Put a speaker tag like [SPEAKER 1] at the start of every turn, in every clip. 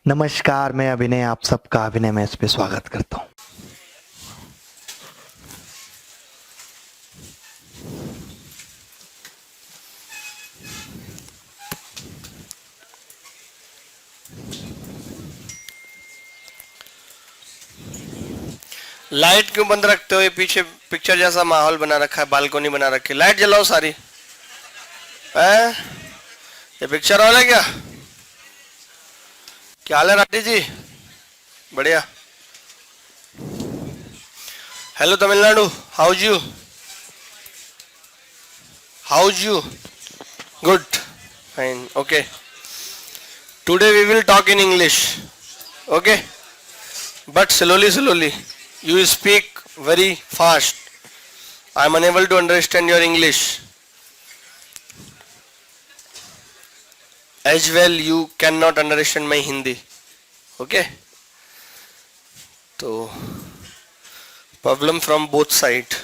[SPEAKER 1] नमस्कार, मैं अभिनय आप सबका अभिनय मैच पे स्वागत करता हूँ।
[SPEAKER 2] लाइट क्यों बंद रखते हो? ये पीछे पिक्चर जैसा माहौल बना रखा है, बालकोनी बना रखी है। लाइट जलाओ सारी। है ये पिक्चर हॉल है क्या? क्या हाल है राठी जी? बढ़िया। Hello Tamil Nadu, how's you? How's you? Good, fine, okay. Today we will talk in English, okay, but slowly you speak very fast. I am unable to understand your English. As well you cannot understand my Hindi, okay? So problem from both side.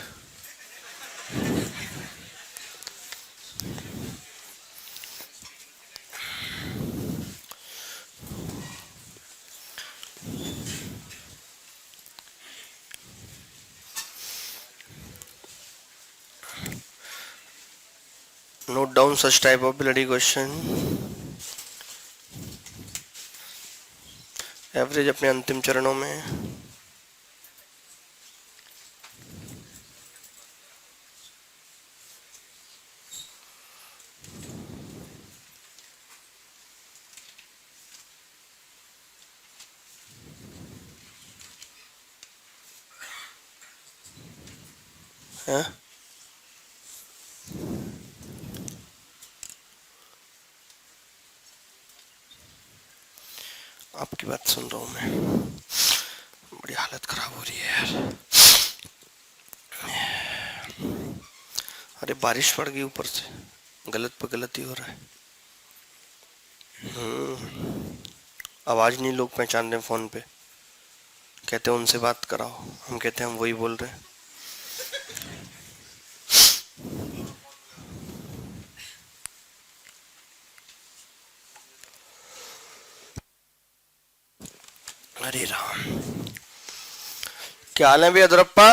[SPEAKER 2] Note down such type of bloody question. Average अपने अंतिम चरणों में। है आपकी बात सुन रहा हूं मैं। बड़ी हालत खराब हो रही है यार। अरे बारिश पड़ गई ऊपर से, गलत पे गलत ही हो रहा है। आवाज नहीं लोग पहचान रहे फोन पे, कहते हैं उनसे बात कराओ, हम कहते हैं हम वही बोल रहे हैं। अरे राम, क्या हाल है भैया Durappa?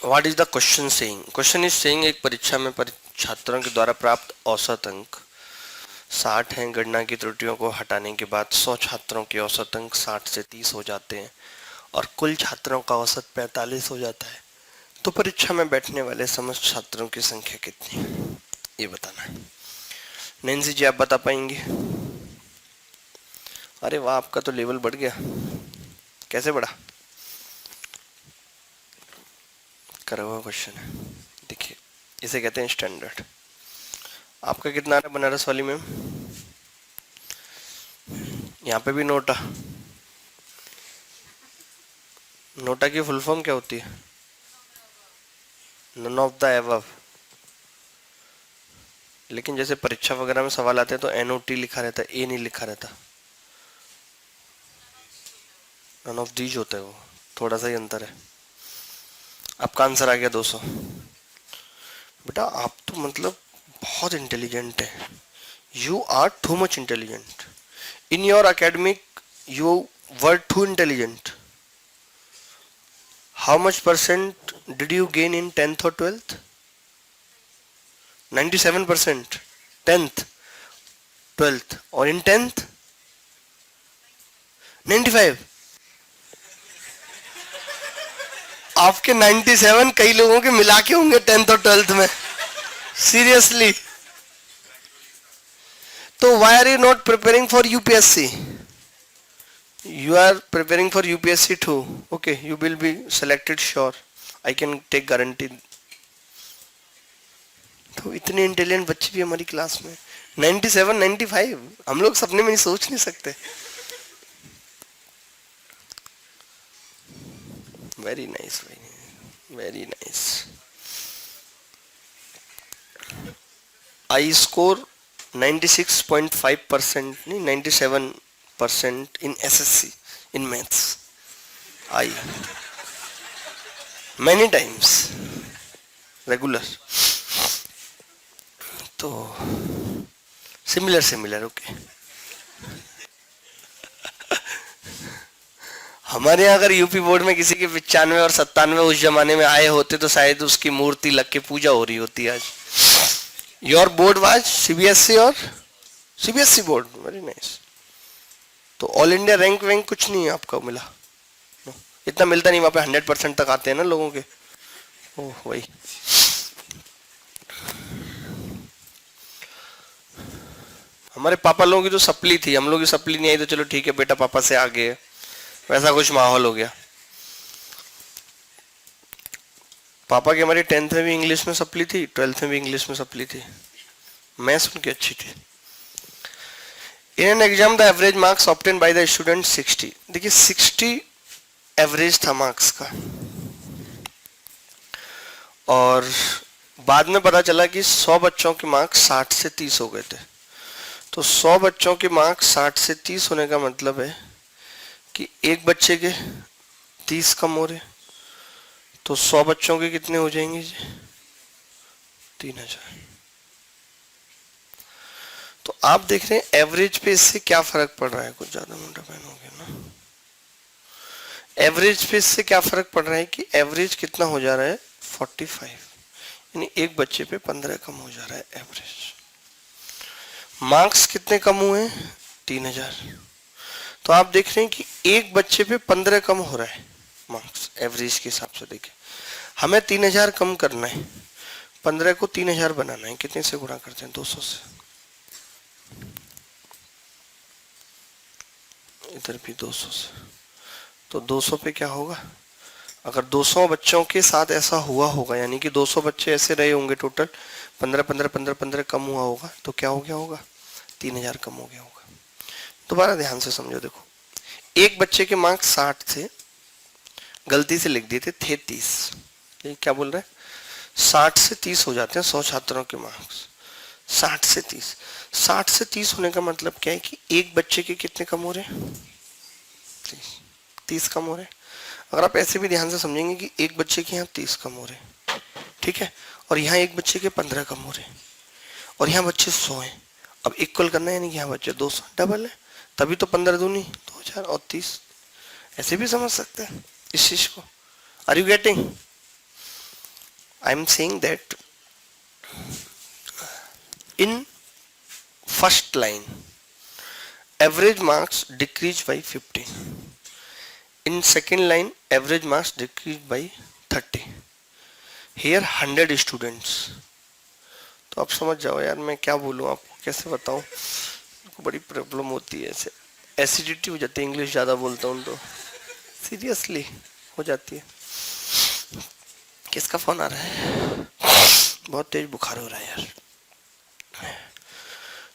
[SPEAKER 2] What is the question saying? Question is saying एक परीक्षा में छात्रों के द्वारा प्राप्त औसत अंक 60 हैं। गणना की त्रुटियों को हटाने के बाद 100 छात्रों के औसत अंक 60 से 30 हो जाते हैं और कुल छात्रों का औसत 45 हो जाता है। तो परीक्षा में बैठने वाले समस्त छात्रों की संख्या कितनी है, ये बताना है। नैन्सी जी आप बता पाएंगे? अरे वाह, आपका तो लेवल बढ़ गया। कैसे बढ़ा? करा हुआ क्वेश्चन है, देखिए इसे कहते हैं स्टैंडर्ड। आपका कितना आ रहा है बनारस वाली में? यहाँ पे भी नोटा। नोटा की फुल फॉर्म क्या होती है? None of the above. लेकिन जैसे परीक्षा वगैरह में सवाल आते हैं तो एनओटी लिखा रहता है, ए नहीं लिखा रहता। नन ऑफ दीज होता है, वो थोड़ा सा ही अंतर है। आपका आंसर आ गया 200। बेटा आप तो मतलब बहुत इंटेलिजेंट है। You are too much intelligent. In your academic you were too intelligent. How much percent did you gain in 10th और 12th? 97%। 10th, 12th और इन 10th 95। आपके 97 कई लोगों के मिला के होंगे 10th और 12th में। सीरियसली। तो why are you not preparing for UPSC? You are preparing for UPSC too. Okay, you will be selected sure. I can take guarantee. तो इतने इंटेलिजेंट बच्चे भी हमारी क्लास में। 97, 95 हम लोग सपने में नहीं सोच नहीं सकते। Very nice, very nice. I score 96.5% नहीं 97% in SSC in maths. I many times, regular. तो सिमिलर ओके। हमारे यहाँ अगर यूपी बोर्ड में किसी के 95 और 97 उस जमाने में आए होते तो शायद उसकी मूर्ति लग के पूजा हो रही होती आज। योर बोर्ड वाज सीबीएसई और सीबीएसई बोर्ड, वेरी नाइस। तो ऑल इंडिया रैंक वैंक कुछ नहीं है आपका मिला? No. इतना मिलता नहीं वहां पे, 100% तक आते हैं ना लोगों के। ओह वही। हमारे पापा लोगों की तो सप्ली थी, हम लोग की सप्ली नहीं आई तो चलो ठीक है बेटा पापा से आगे, वैसा कुछ माहौल हो गया। पापा की हमारी 10th में भी इंग्लिश में सप्ली थी, 12th में भी इंग्लिश में सप्ली थी, मैथ्स उनकी अच्छी थी। In an exam the average marks obtain by the student 60। देखिए 60 एवरेज था मार्क्स का, और बाद में पता चला कि 100 बच्चों के मार्क्स 60 से 30 हो गए थे। तो 100 बच्चों के मार्क्स 60 से 30 होने का मतलब है कि एक बच्चे के 30 कम हो रहे, तो 100 बच्चों के कितने हो जाएंगे जी? 3000। तो आप देख रहे हैं एवरेज पे इससे क्या फर्क पड़ रहा है? कुछ ज्यादा मोटा पेन हो गया ना। एवरेज पे इससे क्या फर्क पड़ रहा है कि एवरेज कितना हो जा रहा है? 45, यानी एक बच्चे पे 15 कम हो जा रहा है एवरेज। मार्क्स कितने कम हुए? 3000। तो आप देख रहे हैं कि एक बच्चे पे 15 कम हो रहा है मार्क्स एवरेज के हिसाब से। देखिए हमें 3000 कम करना है, 15 को 3000 बनाना है, कितने से गुणा करते हैं? 200 से। इधर भी 200 से। तो 200 पे क्या होगा? अगर 200 बच्चों के साथ ऐसा हुआ होगा, यानी कि 200 बच्चे ऐसे रहे होंगे टोटल, 15 15 15 15 कम हुआ होगा, तो क्या हो गया होगा? 3000 कम हो गया होगा। दोबारा ध्यान से समझो, देखो एक बच्चे के मार्क्स 60 थे, गलती से लिख दिए थे 30। ये क्या बोल रहे हैं? 60 से 30 हो जाते हैं 100 छात्रों के मार्क्स। 60 से 30, 60 से 30 होने का मतलब क्या है कि एक बच्चे के कितने कम हो रहे हैं? 30 कम हो रहे हैं। अगर आप ऐसे भी ध्यान से समझेंगे कि एक बच्चे के यहाँ 30 कम हो रहे हैं, ठीक है, और यहाँ एक बच्चे के 15 कम हो रहे हैं, और यहाँ बच्चे 100 हैं। अब इक्वल करना है, यानी कि यहाँ बच्चे 200 डबल है, तभी तो 15 दूनी 2000 और 30। ऐसे भी समझ सकते हैं इस चीज को। Are you getting? I am saying that in first line average marks decreased by 15, in second line average marks decreased by 30, here 100 students। तो आप समझ जाओ यार मैं क्या बोलूँ आपको, कैसे बताऊँ, बड़ी प्रॉब्लम होती है, ऐसे एसिडिटी हो जाती है, इंग्लिश ज़्यादा बोलता हूँ तो सीरियसली हो जाती है। किसका फोन आ रहा है? बहुत तेज बुखार हो रहा है यार।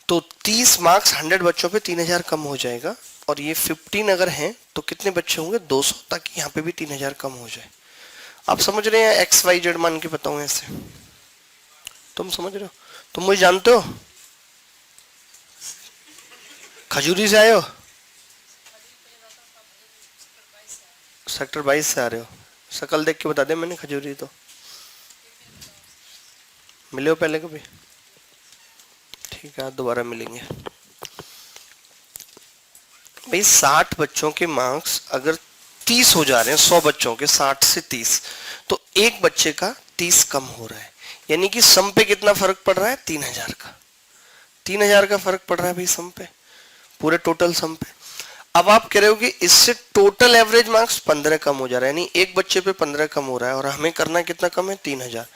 [SPEAKER 2] तो 30 मार्क्स 100 बच्चों पे 3000 कम हो जाएगा, और ये 15 अगर हैं तो कितने बच्चे होंगे? 200, ताकि यहाँ पे भी 3000 कम हो जाए। आप समझ रहे हैं? एक्स वाई जेड मान के बताऊं ऐसे, तुम समझ रहे हो? तुम मुझे जानते हो? खजूरी से आए हो? सेक्टर 22 से आ रहे हो? शकल देख के बता दे मैंने खजूरी तो। मिले हो पहले कभी? ठीक है दोबारा मिलेंगे। भाई 60 बच्चों के मार्क्स अगर 30 हो जा रहे हैं, 100 बच्चों के 60 से 30, तो एक बच्चे का 30 कम हो रहा है, यानी कि सम पे कितना फर्क पड़ रहा है? 3000 का। 3000 का फर्क पड़ रहा है भाई सम पे, पूरे टोटल सम पे। अब आप कह रहे हो कि इससे टोटल एवरेज मार्क्स 15 कम हो जा रहा है, यानी एक बच्चे पे 15 कम हो रहा है, और हमें करना कितना कम है? 3000।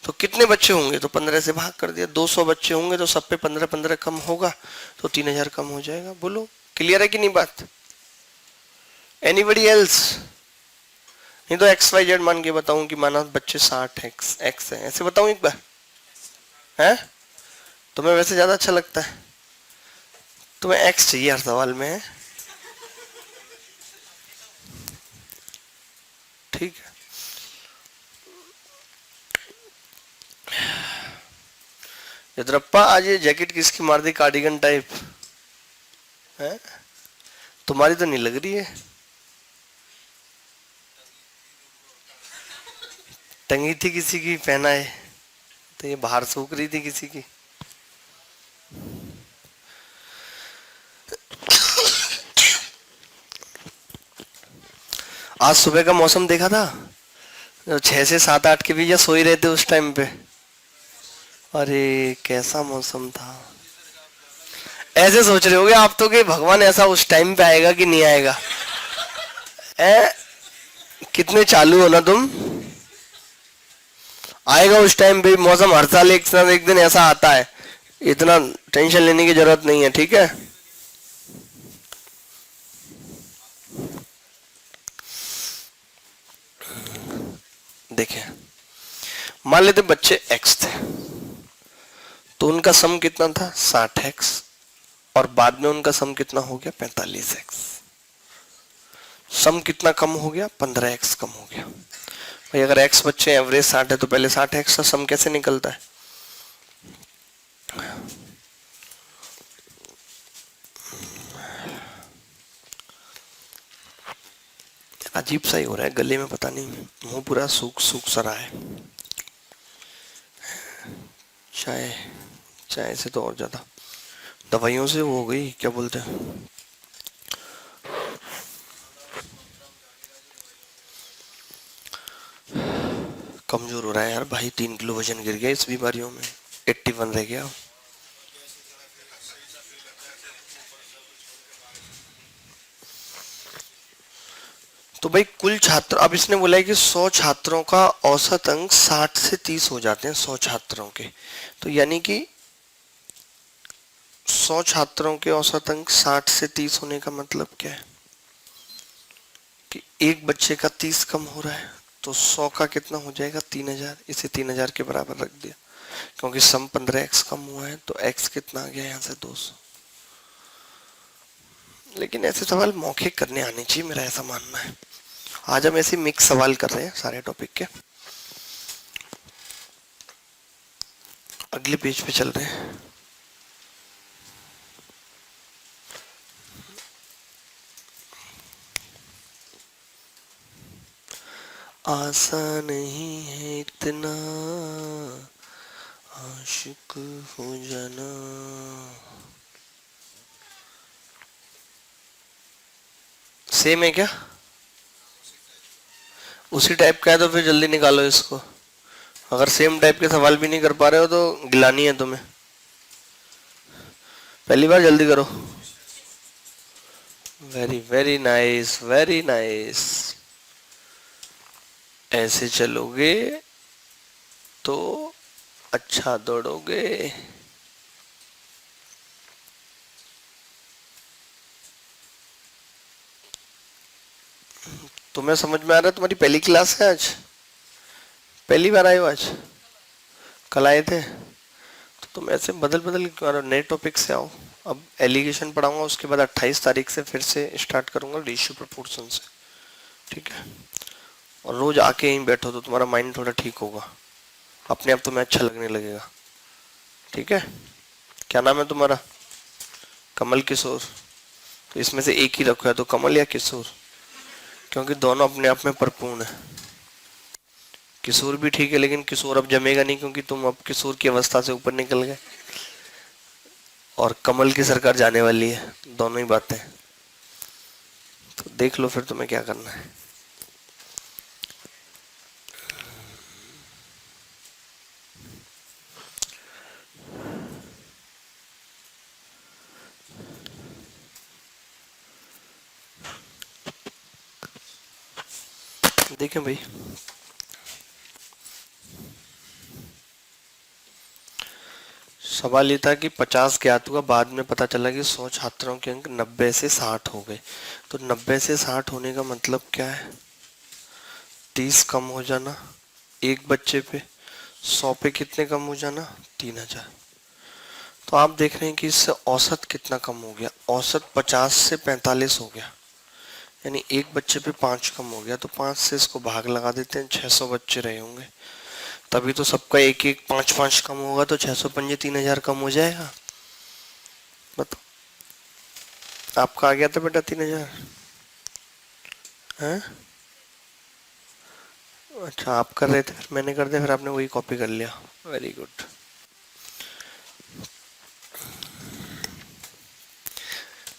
[SPEAKER 2] तो कितने बच्चे होंगे? तो 15 से भाग कर दिया। 200 बच्चे होंगे तो सब पे 15 15 कम होगा, तो 3000 कम हो जाएगा। बोलो क्लियर है कि नहीं बात? Anybody else? नहीं तो एक्स वाई जेड मान के बताऊं कि माना बच्चे 60 एक्स एक्स है, ऐसे बताऊं एक बार? है तुम्हें वैसे ज्यादा अच्छा लगता है? तुम्हें एक्स चाहिए हर सवाल में, है ठीक है। यद्रप्पा आज ये जैकेट किसकी मार दी? कार्डिगन टाइप है, तुम्हारी तो नहीं लग रही है। टंगी थी किसी की, पहना है, तो ये बाहर सूख रही थी किसी की। आज सुबह का मौसम देखा था, जो 6 से 7 8 के बीच या सो ही रहे थे उस टाइम पे। अरे कैसा मौसम था। ऐसे सोच रहे होगे आप तो कि भगवान ऐसा उस टाइम पे आएगा कि नहीं आएगा। ए, कितने चालू हो ना तुम। आएगा उस टाइम पे मौसम, हर साल एक साल एक दिन ऐसा आता है। इतना टेंशन लेने की जरूरत नहीं है, ठीक है। देखिए, मान लेते बच्चे एक्स थे, तो उनका सम कितना था 60x, और बाद में उनका सम कितना हो गया 45x। सम कितना कम हो गया 15x कम हो गया। भाई अगर x बच्चे एवरेज 60 है तो पहले 60x का सम कैसे निकलता है। अजीब सा ही हो रहा है गले में, पता नहीं, मुंह पूरा सूख सूख सा रहा है। चाय, चाय से तो और ज्यादा, दवाइयों से वो हो गई, क्या बोलते हैं, कमजोर हो रहा है यार भाई। 3 किलो वजन गिर गया इस बीमारियों में, 81 रह गया। तो भाई कुल छात्र, अब इसने बोला है कि 100 छात्रों का औसत अंक 60 से 30 हो जाते हैं 100 छात्रों के। तो यानी कि 100 छात्रों के औसत अंक 60 से 30 होने का मतलब क्या है कि एक बच्चे का 30 कम हो रहा है, तो 100 का कितना हो जाएगा 3000। इसे 3000 के बराबर रख दिया, क्योंकि सम 15x कम हुआ है, तो x कितना आ गया यहाँ से 200। लेकिन ऐसे सवाल मौखिक करने आने चाहिए, मेरा ऐसा मानना है। आज हम ऐसे मिक्स सवाल कर रहे हैं सारे टॉपिक के। अगले पेज पे चल रहे हैं। आसान नहीं है इतना आशिक हो जाना। सेम है क्या? उसी टाइप का है तो फिर जल्दी निकालो इसको। अगर सेम टाइप के सवाल भी नहीं कर पा रहे हो तो गिलानी है तुम्हें। पहली बार जल्दी करो। Very very nice, very nice. ऐसे चलोगे तो अच्छा दौड़ोगे। तुम्हें समझ में आ रहा है? तुम्हारी पहली क्लास है आज, पहली बार आए हो आज, कल आए थे? तो तुम ऐसे बदल बदल क्यों आ रहे हो? नए टॉपिक से आओ। अब एलिगेशन पढ़ाऊंगा, उसके बाद 28 तारीख से फिर से स्टार्ट करूंगा रेशियो प्रोपोर्शन से, ठीक है। और रोज आके यहीं बैठो तो तुम्हारा माइंड थोड़ा ठीक होगा, अपने आप तुम्हें अच्छा लगने लगेगा, ठीक है। क्या नाम है तुम्हारा? कमल किशोर। तो इसमें से एक ही रखो, है तो कमल या किशोर, क्योंकि दोनों अपने आप में परिपूर्ण है। किशोर भी ठीक है, लेकिन किशोर अब जमेगा नहीं, क्योंकि तुम अब किशोर की अवस्था से ऊपर निकल गए, और कमल की सरकार जाने वाली है। दोनों ही बातें, तो देख लो फिर तुम्हें क्या करना है। देखें भाई, सवाल ये था कि 50 ज्ञात हुआ, बाद में पता चला कि 100 छात्रों के अंक 90 से 60 हो गए। तो 90 से 60 होने का मतलब क्या है? 30 कम हो जाना एक बच्चे पे, 100 पे कितने कम हो जाना 3000। तो आप देख रहे हैं कि इससे औसत कितना कम हो गया। औसत 50 से 45 हो गया, यानी एक बच्चे पे 5 कम हो गया। तो 5 से इसको भाग लगा देते हैं, 600 बच्चे रहे होंगे, तभी तो सबका एक एक 5 5 कम होगा, तो 600 पंजे 3000 कम हो जाएगा। बताओ, आपका आ गया था बेटा 3000 है? अच्छा, आप कर रहे थे फिर मैंने कर दिया, फिर आपने वही कॉपी कर लिया। Very good.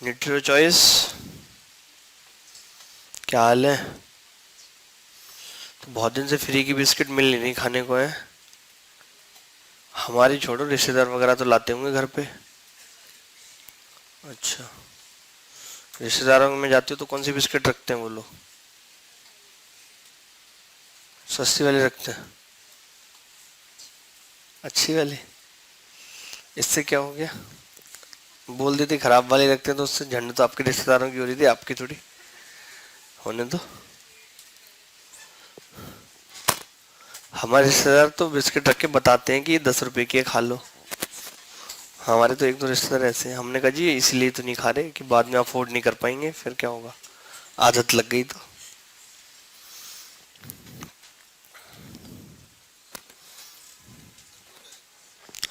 [SPEAKER 2] न्यूट्रियो चॉइस, क्या हाल है? तो बहुत दिन से फ्री की बिस्किट मिल नहीं खाने को है। हमारी छोड़ो, रिश्तेदार वगैरह तो लाते होंगे घर पे। अच्छा, रिश्तेदारों में जाते हो तो कौन सी बिस्किट रखते हैं वो लोग? सस्ती वाली रखते हैं? अच्छी वाली? इससे क्या हो गया? बोल देते खराब वाली रखते हैं तो उससे झंड तो आपके रिश्तेदारों की हो रही थी, आपकी थोड़ी। होने दो। हमारे रिश्तेदार तो बिस्किट रख के बताते हैं कि ये 10 रुपए की है, खा लो। हमारे तो एक दो रिश्तेदार ऐसे हैं, हमने कहा जी इसलिए तो नहीं खा रहे कि बाद में अफोर्ड नहीं कर पाएंगे, फिर क्या होगा, आदत लग गई तो।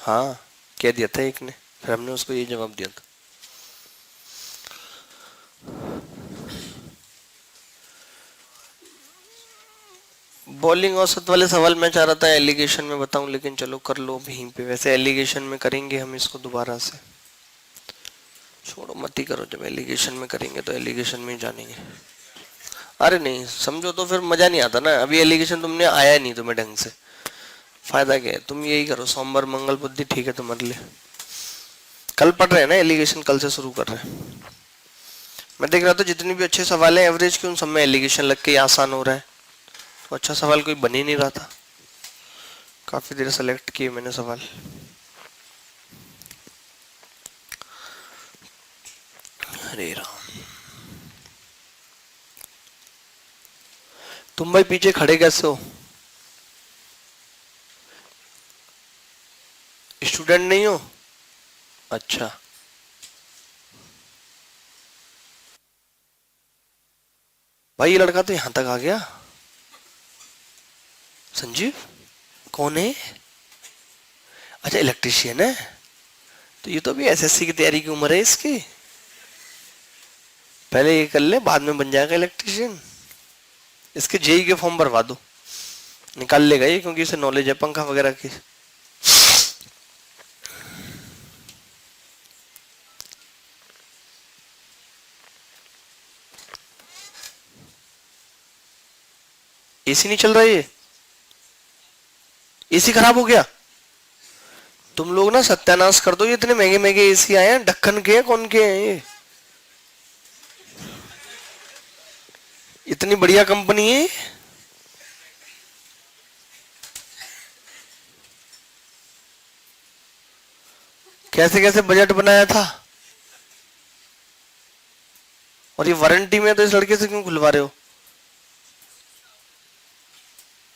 [SPEAKER 2] हाँ, कह दिया था एक ने, फिर हमने उसको ये जवाब दिया था। बॉलिंग औसत वाले सवाल मैं चाह रहा था एलिगेशन में बताऊं, लेकिन चलो कर लो वहीं पे। वैसे एलिगेशन में करेंगे हम इसको दोबारा से, छोड़ो मत ही करो। जब एलिगेशन में करेंगे तो एलिगेशन में ही जानेंगे। अरे नहीं समझो तो फिर मजा नहीं आता ना। अभी एलिगेशन तुमने आया नहीं तुम्हें ढंग से, फायदा क्या है? तुम यही करो, सोमवार मंगल बुद्धि ठीक है तुम्हारे लिए। कल पढ़ रहे हैं ना एलिगेशन, कल से शुरू कर रहे हैं। मैं देख रहा था जितने भी अच्छे सवाल हैं एवरेज के, उन सब में एलिगेशन लग के ही आसान हो रहा है। तो अच्छा सवाल कोई बन ही नहीं रहा था। काफी देर सेलेक्ट किए मैंने सवाल। हरे राम। तुम भाई पीछे खड़े कैसे हो? स्टूडेंट नहीं हो? अच्छा, भाई ये लड़का तो यहां तक आ गया। संजीव कौन है? अच्छा, इलेक्ट्रिशियन है। तो ये तो अभी एसएससी की तैयारी की उम्र है इसकी। पहले ये कर ले, बाद में बन जाएगा इलेक्ट्रिशियन। इसके जेई के फॉर्म भरवा दो, निकाल लेगा ये, क्योंकि इसे नॉलेज है पंखा वगैरह की। एसी नहीं चल रहा है ये, एसी खराब हो गया। तुम लोग ना सत्यानाश कर दो, ये इतने महंगे महंगे एसी आए हैं, ढक्कन के हैं कौन के हैं ये? इतनी बढ़िया कंपनी है। कैसे कैसे बजट बनाया था? और ये वारंटी में, तो इस लड़के से क्यों खुलवा रहे हो?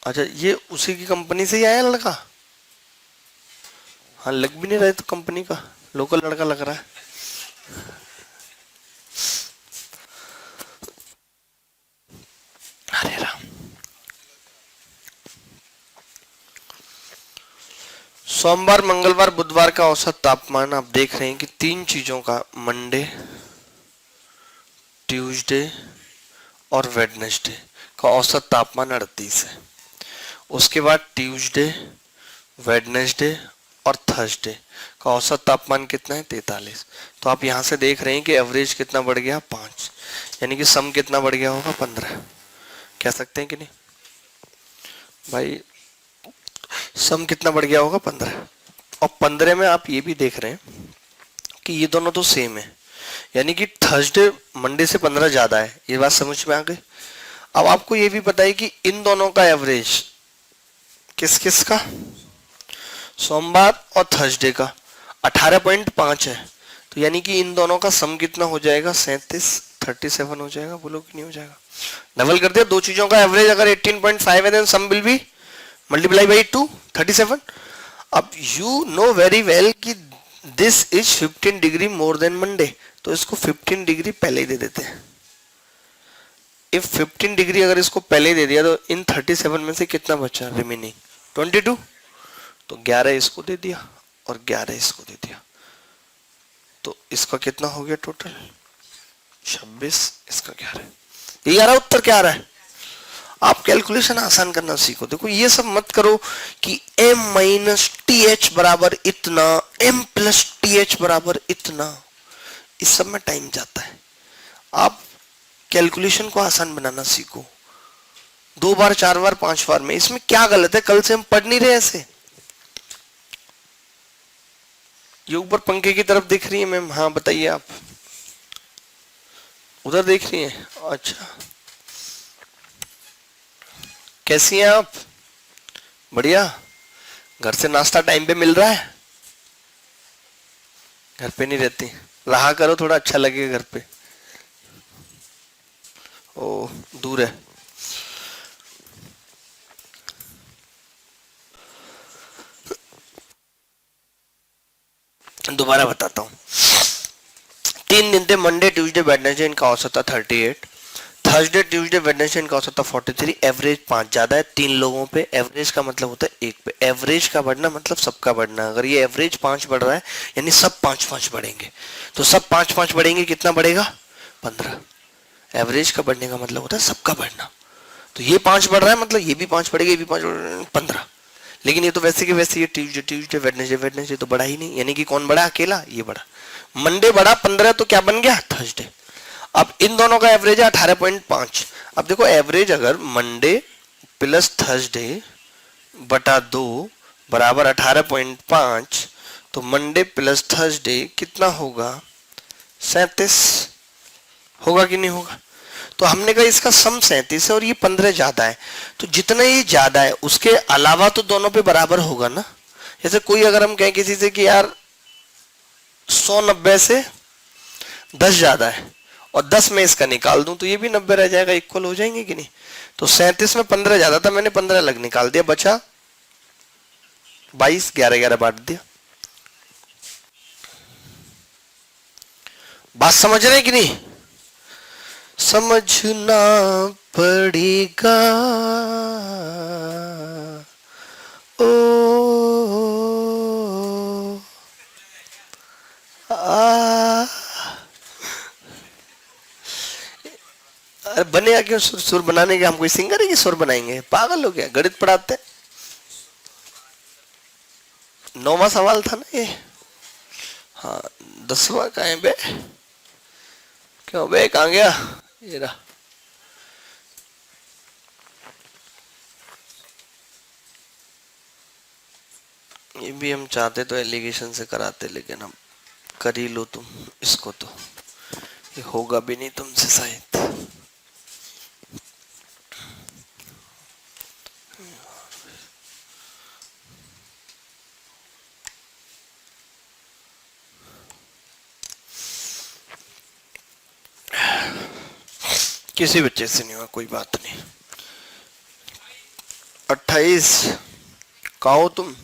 [SPEAKER 2] अच्छा, ये उसी की कंपनी से ही आया लड़का? हाँ, लग भी नहीं रहा है तो कंपनी का, लोकल लड़का लग रहा है। अरे राम। सोमवार मंगलवार बुधवार का औसत तापमान आप देख रहे हैं कि तीन चीजों का, मंडे, ट्यूसडे और वेडनेसडे का औसत तापमान 38 है। उसके बाद ट्यूसडे, वेडनेसडे और थर्सडे का औसत तापमान कितना है? 43। तो आप यहां से देख रहे हैं कि एवरेज कितना बढ़ गया? 5। यानी कि सम कितना बढ़ गया होगा? 15। कह सकते हैं कि नहीं भाई? सम कितना बढ़ गया होगा? 15। और 15 में आप ये भी देख रहे हैं कि ये दोनों तो सेम है, यानी कि थर्सडे मंडे से 15 ज्यादा है। ये बात समझ में आ गई? अब आपको ये भी पता है कि इन दोनों का एवरेज किस किस का, सोमवार और थर्सडे का 18.5 है। तो यानी कि इन दोनों का सम कितना हो जाएगा? 37 हो जाएगा। बोलो कि नहीं हो जाएगा? डबल कर दिया दो चीजों का एवरेज, अगर 18.5 है then sum will be multiply by 2, 37। अब यू नो वेरी वेल कि this is 15 degree more than Monday, तो इसको 15 डिग्री पहले ही दे देते हैं। इफ 15 डिग्री अगर इसको पहले ही दे दिया तो इन 37 में से कितना बचा रिमेनिंग? 22। तो 11 इसको दे दिया और 11 इसको दे दिया, तो इसका कितना हो गया टोटल? 26, इसका 11। ये आ रहा उत्तर क्या आ रहा है? आप कैलकुलेशन आसान करना सीखो। देखो ये सब मत करो कि m माइनस टी एच बराबर इतना, m प्लस टी एच बराबर इतना, इस सब में टाइम जाता है। आप कैलकुलेशन को आसान बनाना सीखो, 2 बार 4 बार 5 बार में। इसमें क्या गलत है? कल से हम पढ़ नहीं रहे ऐसे। ये ऊपर पंखे की तरफ दिख रही है मैम? हाँ बताइए, आप उधर देख रही हैं? अच्छा, कैसी हैं आप? बढ़िया। घर से नाश्ता टाइम पे मिल रहा है? घर पे नहीं रहती? रहा करो, थोड़ा अच्छा लगेगा घर पे। ओ दूर है। दोबारा बताता हूँ। 3 दिन थे, मंडे ट्यूसडे वेडनेसडे, इनका औसत था 38, थर्सडे ट्यूसडे वेडनेसडे इनका औसत था 43, एवरेज 5 ज्यादा है 3 लोगों पे। एवरेज का मतलब होता है 1 पे। एवरेज का बढ़ना मतलब सबका बढ़ना। अगर ये एवरेज 5 बढ़ रहा है यानी सब 5-5 बढ़ेंगे, तो सब 5-5 बढ़ेंगे, कितना बढ़ेगा? 15। एवरेज का बढ़ने का मतलब होता है सबका बढ़ना। तो ये 5 बढ़ रहा है मतलब ये भी 5 बढ़ेगा, ये भी 5 बढ़ेगा, 15। लेकिन ये तो वैसे के वैसे, ये ट्यूसडे ट्यूसडे वेडनेसडे वेडनेसडे तो बढ़ा ही नहीं, यानी कि कौन बढ़ा? अकेला ये बढ़ा। मंडे बढ़ा 15, तो क्या बन गया? थर्सडे। अब इन दोनों का एवरेज है 18.5। अब देखो एवरेज अगर मंडे प्लस थर्सडे बटा 2 बराबर 18.5, तो मंडे प्लस थर्सडे कितना होगा? 37 होगा कि नहीं होगा? तो हमने कहा इसका सम 37 है और ये 15 ज्यादा है, तो जितना ये ज्यादा है उसके अलावा तो दोनों पे बराबर होगा ना। जैसे कोई अगर हम कहें किसी से कि यार 190 से 10 ज्यादा है और 10 में इसका निकाल दूं तो ये भी 90 रह जाएगा, इक्वल हो जाएंगे कि नहीं? तो 37 में 15 ज्यादा था, मैंने 15 अलग निकाल दिया, बचा 22, 11-11 बांट दिया। बात समझ रहे हैं कि नहीं? समझना पड़ेगा ओ आ। अरे बनेगा क्यों सुर? सुर बनाने के हम कोई सिंगर है कि सुर बनाएंगे? पागल हो गया? गणित पढ़ाते। 9वां सवाल था ना ये? हाँ 10वां का है बे? क्यों बे, कहाँ गया? ये रहा। ये भी हम चाहते तो एलिगेशन से कराते, लेकिन हम कर ही लो तुम इसको, तो ये होगा भी नहीं तुमसे शायद। किसी बच्चे से नहीं हुआ, कोई बात नहीं। 28 कहा हो तुम?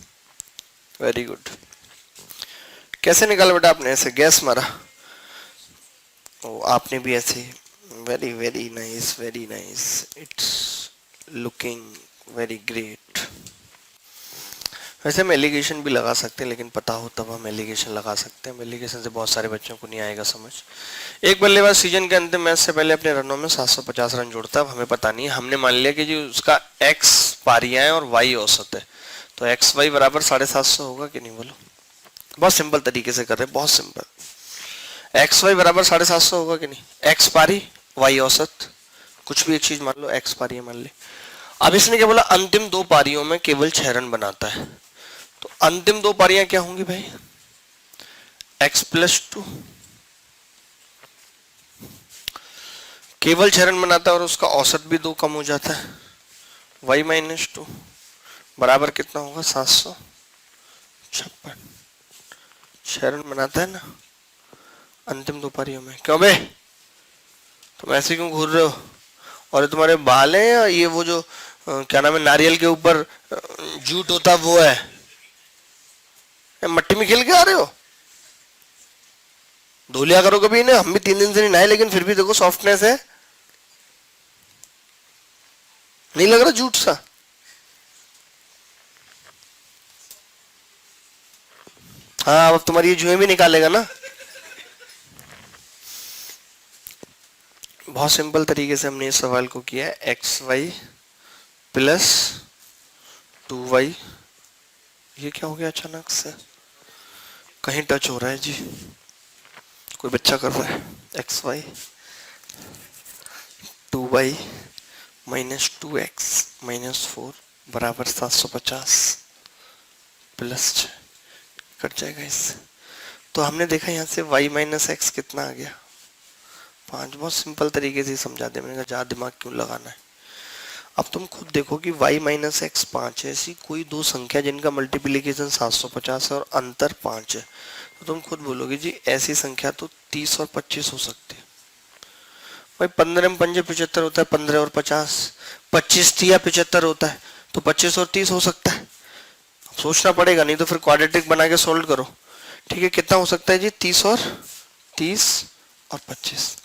[SPEAKER 2] Very good. कैसे निकाला बेटा आपने? ऐसे गैस मारा? ओ आपने भी ऐसे? Very very nice, very nice, it's looking very great. वैसे हम एलिगेशन भी लगा सकते हैं, लेकिन पता हो तब हम एलिगेशन लगा सकते हैं। एलिगेशन से बहुत सारे बच्चों को नहीं आएगा समझ। एक बल्लेबाज सीजन के अंतिम मैच से पहले अपने रनों में 750 रन जोड़ता है। अब हमें पता नहीं है, हमने मान लिया कि जो उसका एक्स पारियां है और वाई औसत है, तो एक्स वाई बराबर 750 होगा कि नहीं? बोलो। बहुत सिंपल तरीके से कर रहे हैं, बहुत सिंपल। एक्स वाई बराबर 750 होगा कि नहीं? एक्स पारी वाई औसत, कुछ भी एक चीज मान लो, एक्स पारी मान ले। अब इसने क्या बोला? अंतिम 2 पारियों में केवल 6 रन बनाता है। तो अंतिम 2 पारियां क्या होंगी भाई? x+2, केवल 6 रन बनाता है और उसका औसत भी 2 कम हो जाता है, y-2 बराबर कितना होगा? 756। 6 रन बनाता है ना अंतिम 2 पारियों में। क्यों बे, तुम ऐसे क्यों घूर रहे हो? और ये तुम्हारे बाल हैं या ये वो जो क्या नाम है, नारियल के ऊपर जूट होता वो है? मट्टी में खेल के आ रहे हो? धो लिया करो कभी इन्हें। हम भी 3 दिन से नहीं नहाए, लेकिन फिर भी देखो सॉफ्टनेस है, नहीं लग रहा जूट सा? हाँ अब तुम्हारी ये जुएं भी निकालेगा ना। बहुत सिंपल तरीके से हमने इस सवाल को किया है। एक्स वाई प्लस 2y, ये क्या हो गया अचानक से, कहीं टच हो रहा है जी, कोई बच्चा कर रहा है, xy 2y minus 2x minus 4 बराबर 750 प्लस 6 कट जाएगा इससे। तो हमने देखा यहाँ से y माइनस एक्स कितना आ गया 5। बहुत सिंपल तरीके से समझा दे, मैंने कहा ज़्यादा दिमाग क्यों लगाना है। अब तुम खुद देखो कि y माइनस एक्स 5 है, ऐसी कोई दो संख्या जिनका मल्टीप्लीकेशन 750 है और अंतर 5 है, तो तुम खुद बोलोगे जी ऐसी संख्या तो 30 और 25 हो सकती है। भाई 15 में 5 75 होता है, 15 और 50, 25 या 75 होता है, तो 25 और 30 हो सकता है। सोचना पड़ेगा, नहीं तो फिर क्वाड्रेटिक बना के सोल्व करो। ठीक है, कितना हो सकता है जी, 30 और 25।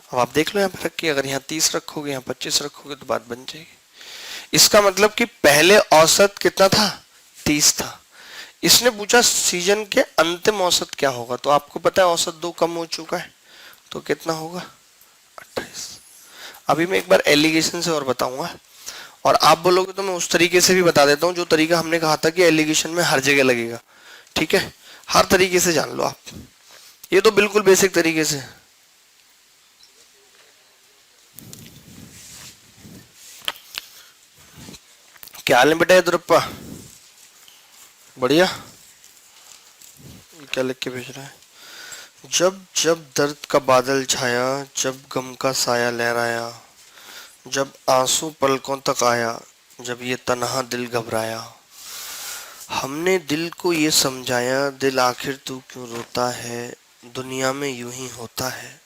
[SPEAKER 2] अब आप देख लो यहाँ पे रखिए, अगर यहाँ 30 रखोगे यहाँ 25 रखोगे तो बात बन जाएगी। इसका मतलब कि पहले औसत कितना था, 30 था। इसने पूछा सीजन के अंतिम औसत क्या होगा, तो आपको पता है औसत 2 कम हो चुका है, तो कितना होगा 28। अभी मैं एक बार एलिगेशन से और बताऊंगा, और आप बोलोगे तो मैं उस तरीके से भी बता देता हूँ जो तरीका हमने कहा था कि एलिगेशन में हर जगह लगेगा। ठीक है, हर तरीके से जान लो आप, ये तो बिल्कुल बेसिक तरीके से। क्या हाल है बेटा द्रुप्पा, बढ़िया। क्या लिख के भेज रहा है, जब जब दर्द का बादल छाया, जब गम का साया लहराया, जब आंसू पलकों तक आया, जब ये तन्हा दिल घबराया, हमने दिल को ये समझाया, दिल आखिर तू क्यों रोता है, दुनिया में यूं ही होता है।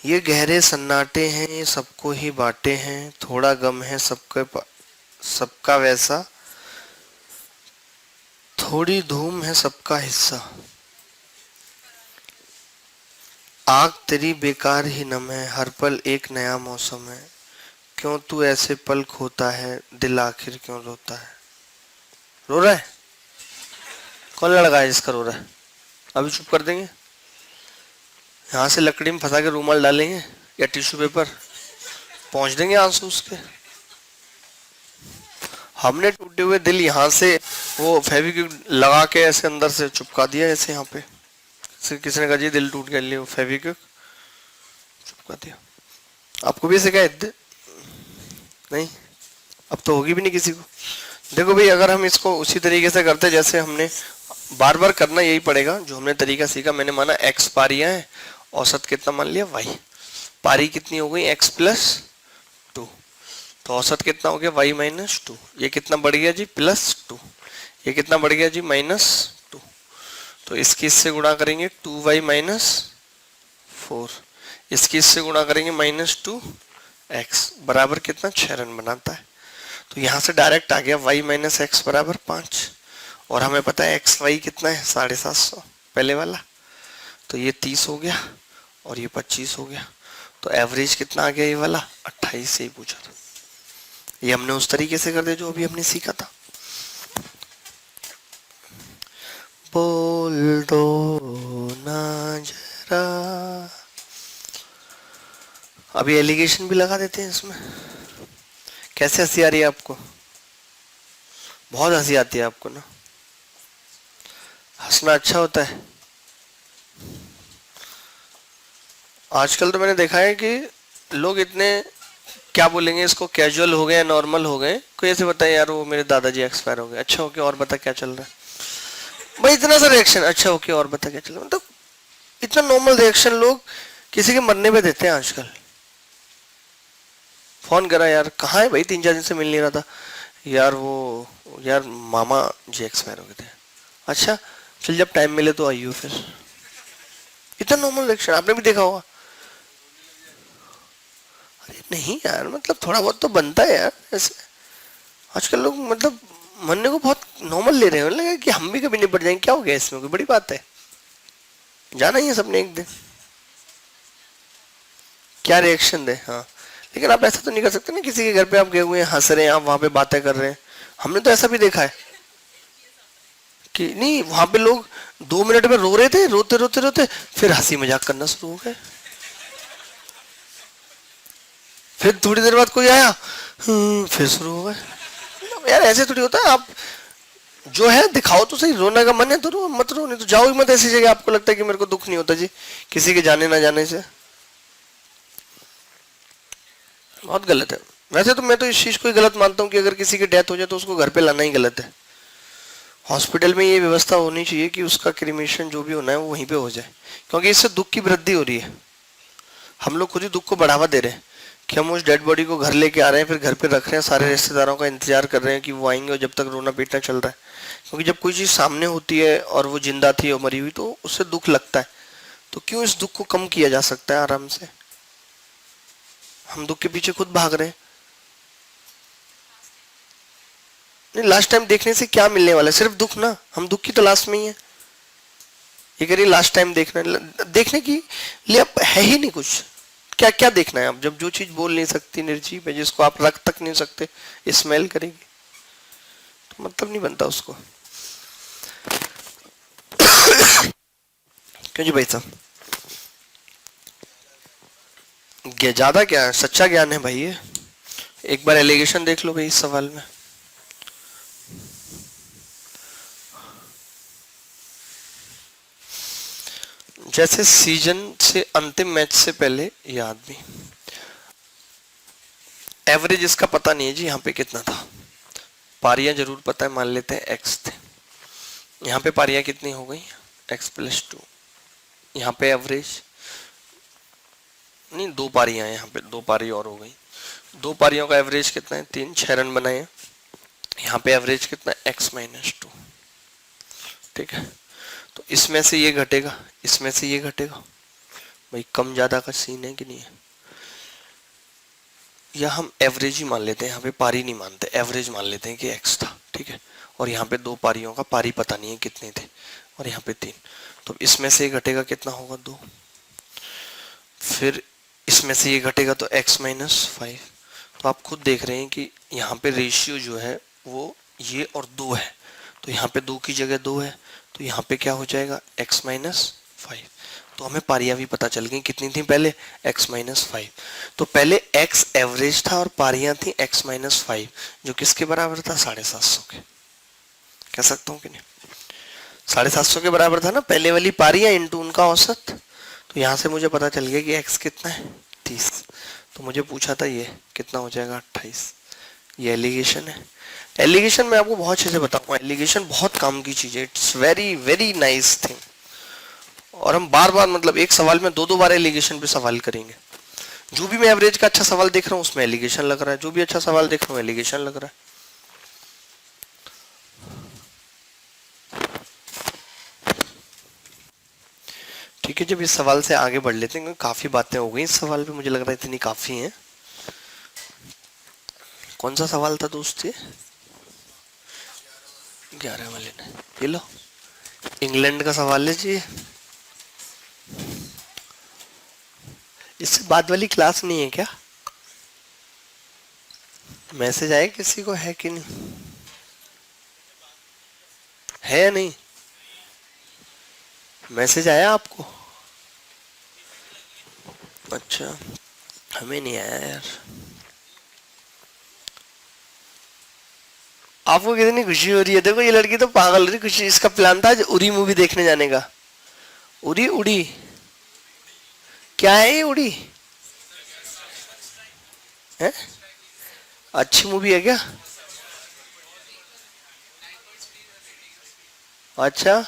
[SPEAKER 2] ये गहरे सन्नाटे हैं, ये सबको ही बांटे हैं, थोड़ा गम है सबका वैसा, थोड़ी धूम है सबका हिस्सा। आग तेरी बेकार ही नम है, हर पल एक नया मौसम है, क्यों तू ऐसे पल खोता है, दिल आखिर क्यों रोता है। रो रहा है, कौन लड़का है जिसका रो रहा है, अभी चुप कर देंगे, यहाँ से लकड़ी में फंसा के रूमाल डालेंगे या टिश्यू पेपर, पहुंच देंगे आंसू उसके। हमने टूटे हुए दिल यहाँ से वो फेविक्विक लगा के ऐसे अंदर से चिपका दिया, ऐसे यहाँ पे किसी ने कहा जी दिल टूट गया, लिए वो फेविक्विक चिपका दिया। आपको भी शिकायत नहीं, अब तो होगी भी नहीं किसी को। देखो भाई, अगर हम इसको उसी तरीके से करते जैसे हमने बार बार करना यही पड़ेगा जो हमने तरीका सीखा। मैंने माना x पारियां है, औसत कितना मान लिया y, पारी कितनी हो गई x प्लस 2, तो औसत कितना हो गया y माइनस 2। ये कितना बढ़ गया जी प्लस 2, ये कितना बढ़ गया जी माइनस 2, तो इसकी इससे गुणा करेंगे 2y माइनस 4, इसकी इससे गुणा करेंगे माइनस 2x, बराबर कितना 6 रन बनाता है। तो यहाँ से डायरेक्ट आ गया y माइनस एक्स बराबर 5, और हमें पता है एक्स वाई कितना है 750 पहले वाला, तो ये 30 हो गया और ये 25 हो गया, तो एवरेज कितना आ गया ये वाला 28 से ही पूछा था। ये हमने उस तरीके से कर दिया जो अभी हमने सीखा था। बोल दो ना जरा, अभी एलिगेशन भी लगा देते हैं इसमें। कैसे हंसी आ रही है आपको, बहुत हंसी आती है आपको ना, हंसना अच्छा होता है। आजकल तो मैंने देखा है कि लोग इतने क्या बोलेंगे इसको, कैजुअल हो गए, नॉर्मल हो गए। कोई ऐसे बताए यार वो मेरे दादाजी एक्सपायर हो गए, अच्छा ओके और बता क्या चल रहा है, भाई इतना सा रिएक्शन, अच्छा ओके और बता क्या चल रहा है। मतलब इतना नॉर्मल रिएक्शन लोग किसी के मरने पे देते हैं आजकल। फोन करा यार, कहाँ है भाई, 3-4 दिन से मिल नहीं रहा था यार, वो यार मामा जी एक्सपायर हो गए थे, अच्छा चल जब टाइम मिले तो आइयो फिर। इतना नॉर्मल रिएक्शन आपने भी देखा होगा। अरे नहीं यार, मतलब थोड़ा बहुत तो बनता है यार ऐसे। आजकल लोग मतलब मरने को बहुत नॉर्मल ले रहे हैं, लगा कि हम भी कभी निपट जाएंगे, क्या हो गया इसमें, कोई बड़ी बात है, जाना ही है सबने एक दिन, क्या रिएक्शन दे। हाँ लेकिन आप ऐसा तो नहीं कर सकते ना, किसी के घर पे आप गए हुए हैं, हंस रहे हैं, आप वहां पे बातें कर रहे हैं। हमने तो ऐसा भी देखा है कि नहीं, वहां पे लोग 2 मिनट में रो रहे थे, रोते रोते रोते फिर हंसी मजाक करना शुरू हो गए, फिर थोड़ी देर बाद कोई आया, फिर शुरू हो गए। यार ऐसे थोड़ी होता है, आप जो है दिखाओ तो सही, रोने का मन है तो रो, मत रो, नहीं तो जाओ ही मत ऐसी जगह आपको लगता है कि मेरे को दुख नहीं होता जी किसी के जाने ना जाने से। बहुत गलत है। वैसे तो मैं तो इस चीज को ही गलत मानता हूँ कि अगर किसी की डेथ हो जाए तो उसको घर पे लाना ही गलत है। हॉस्पिटल में ये व्यवस्था होनी चाहिए कि उसका क्रीमेशन जो भी होना है वो वहीं पे हो जाए, क्योंकि इससे दुख की वृद्धि हो रही है। हम लोग खुद ही दुख को बढ़ावा दे रहे हैं कि हम उस डेड बॉडी को घर लेके आ रहे हैं, फिर घर पे रख रहे हैं, सारे रिश्तेदारों का इंतजार कर रहे हैं कि वो आएंगे, और जब तक रोना पीटना चल रहा है। क्योंकि जब कोई चीज सामने होती है और वो जिंदा थी और मरी हुई तो उससे दुख लगता है। तो क्यों इस दुख को कम किया जा सकता है आराम से? हम दुख के पीछे खुद भाग रहे हैं। नहीं, लास्ट टाइम देखने से क्या मिलने वाला है? सिर्फ दुख ना, हम दुख की तलाश में ही है। ये करिए लास्ट टाइम देखने की लिए अब है ही नहीं कुछ। क्या क्या देखना है? आप जब जो चीज बोल नहीं सकती, निर्जीव है, जिसको आप रख तक नहीं सकते, स्मेल करेगी, तो मतलब नहीं बनता उसको। क्यों जी भाई साहब? ज्यादा क्या है, सच्चा ज्ञान है भाई ये। एक बार एलिगेशन देख लो भाई इस सवाल में। जैसे सीजन से अंतिम मैच से पहले ये आदमी, एवरेज इसका पता नहीं है जी यहाँ पे कितना था। पारियां जरूर पता है, मान लेते हैं एक्स थे। यहाँ पे पारियां कितनी हो गई? x+2। यहाँ पे एवरेज नहीं, दो पारियां हैं यहाँ पे, दो पारी और हो गई। दो पारियों का एवरेज कितना है? 3, 6 रन बनाए। यहाँ पे एवरेज कितना है? x-2। ठीक है, तो इसमें से ये घटेगा, इसमें से ये घटेगा। भाई कम ज्यादा का सीन है कि नहीं है? या हम एवरेज ही मान लेते हैं, यहाँ पे पारी नहीं मानते, एवरेज मान लेते हैं कि x था। ठीक है, और यहाँ पे दो पारियों का पारी पता नहीं है कितने थे, और यहाँ पे 3। तो इसमें से घटेगा कितना होगा? 2। फिर इसमें से ये घटेगा तो x-5। तो आप खुद देख रहे हैं कि यहाँ पे रेशियो जो है वो ये और 2 है, तो यहाँ पे 2 की जगह 2 है, तो यहाँ पे क्या हो जाएगा? x-5। तो हमें पारियां भी पता चल गई, कितनी थी पहले? x-5। तो पहले x एवरेज था और पारियां थी x-5, जो किसके बराबर था? 750 के। कह सकता हूँ कि नहीं? 750 के बराबर था ना पहले वाली पारियां इंटू उनका औसत। तो यहाँ से मुझे पता चल गया कि x कितना है? 30। तो मुझे पूछा था ये कितना हो जाएगा? 28। ये एलिगेशन है। एलिगेशन मैं आपको बहुत अच्छे से बताऊंगा, एलिगेशन बहुत काम की चीज है, it's very very nice thing. और हम बार बार, मतलब एक सवाल में 2-2 बार एलिगेशन पे सवाल करेंगे। जो भी मैं एवरेज का अच्छा सवाल देख रहा हूँ उसमें एलिगेशन लग रहा है, जो भी अच्छा सवाल देख रहा हूँ एलिगेशन लग रहा है। ठीक है, जब इस सवाल से आगे बढ़ लेते हैं, काफी बातें हो गई इस सवाल पे, मुझे लग रहा है इतनी काफी हैं। कौन सा सवाल था दोस्त? ये 11 वाले ने, ये लो इंग्लैंड का सवाल है जी। इससे बाद वाली क्लास नहीं है क्या? मैसेज आया किसी को, है कि नहीं? है या नहीं? मैसेज आया आपको? अच्छा, हमें नहीं आया यार। आपको कितनी खुशी हो रही है? देखो ये लड़की तो पागल हो रही खुशी। इसका प्लान था आज उरी मूवी देखने जाने का। उरी उड़ी क्या है? ये उड़ी है? अच्छी मूवी है क्या? अच्छा,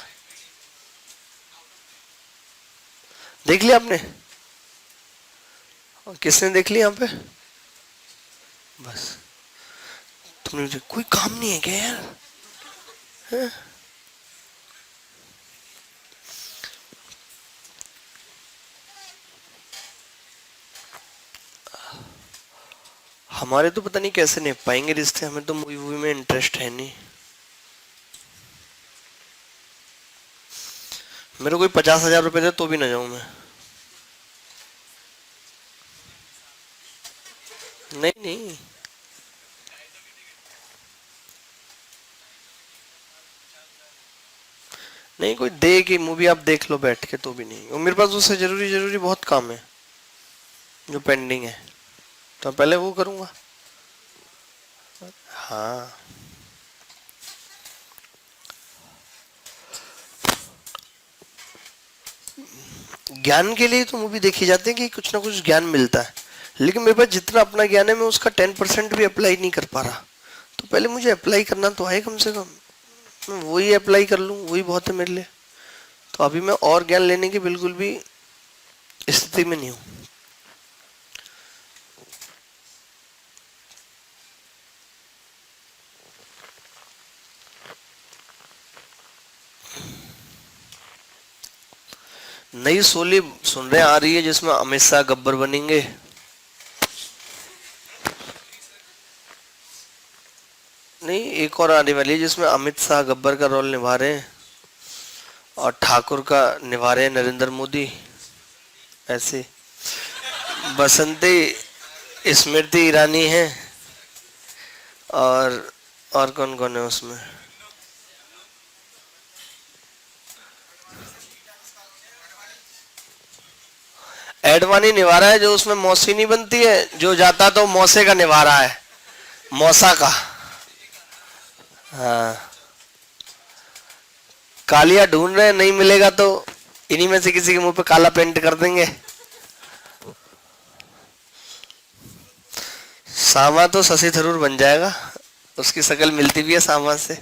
[SPEAKER 2] देख लिया आपने? और किसने देख लिया यहाँ पे? बस तुमने, कोई काम नहीं है क्या यार? है? हमारे तो पता नहीं कैसे निभ पाएंगे रिश्ते, हमें तो मूवी वूवी में इंटरेस्ट है नहीं। मेरे कोई 50,000 रुपए दे तो भी ना जाऊं मैं। नहीं नहीं, नहीं कोई दे कि मूवी आप देख लो बैठ के तो भी नहीं। और मेरे पास उससे जरूरी जरूरी बहुत काम है जो पेंडिंग है, तो पहले वो करूंगा। हाँ, ज्ञान के लिए तो मूवी देखी जाती है कि कुछ ना कुछ ज्ञान मिलता है, लेकिन मेरे पास जितना अपना ज्ञान है मैं उसका 10% भी अप्लाई नहीं कर पा रहा। तो पहले मुझे अप्लाई करना तो है कम से कम, मैं वही अप्लाई कर लूँ, वही बहुत है मेरे लिए। तो अभी मैं और ज्ञान लेने की बिल्कुल भी स्थिति में नहीं हूँ। नई शोले सुन रहे आ रही है जिसमें अमित शाह गब्बर बनेंगे। नहीं, एक और आने वाली है जिसमें अमित शाह गब्बर का रोल निभा रहे हैं और ठाकुर का निभा रहे हैं नरेंद्र मोदी। ऐसे बसंती स्मृति ईरानी है और कौन कौन है उसमें? एडवाणी निभा रहा है, जो उसमें मौसी नहीं बनती है, जो जाता तो मौसे का निभा रहा है, मौसा का। हाँ, कालिया ढूंढ रहे हैं, नहीं मिलेगा तो इन्हीं में से किसी के मुंह पे काला पेंट कर देंगे। सामा तो शशि थरूर बन जाएगा, उसकी शक्ल मिलती भी है सामा से।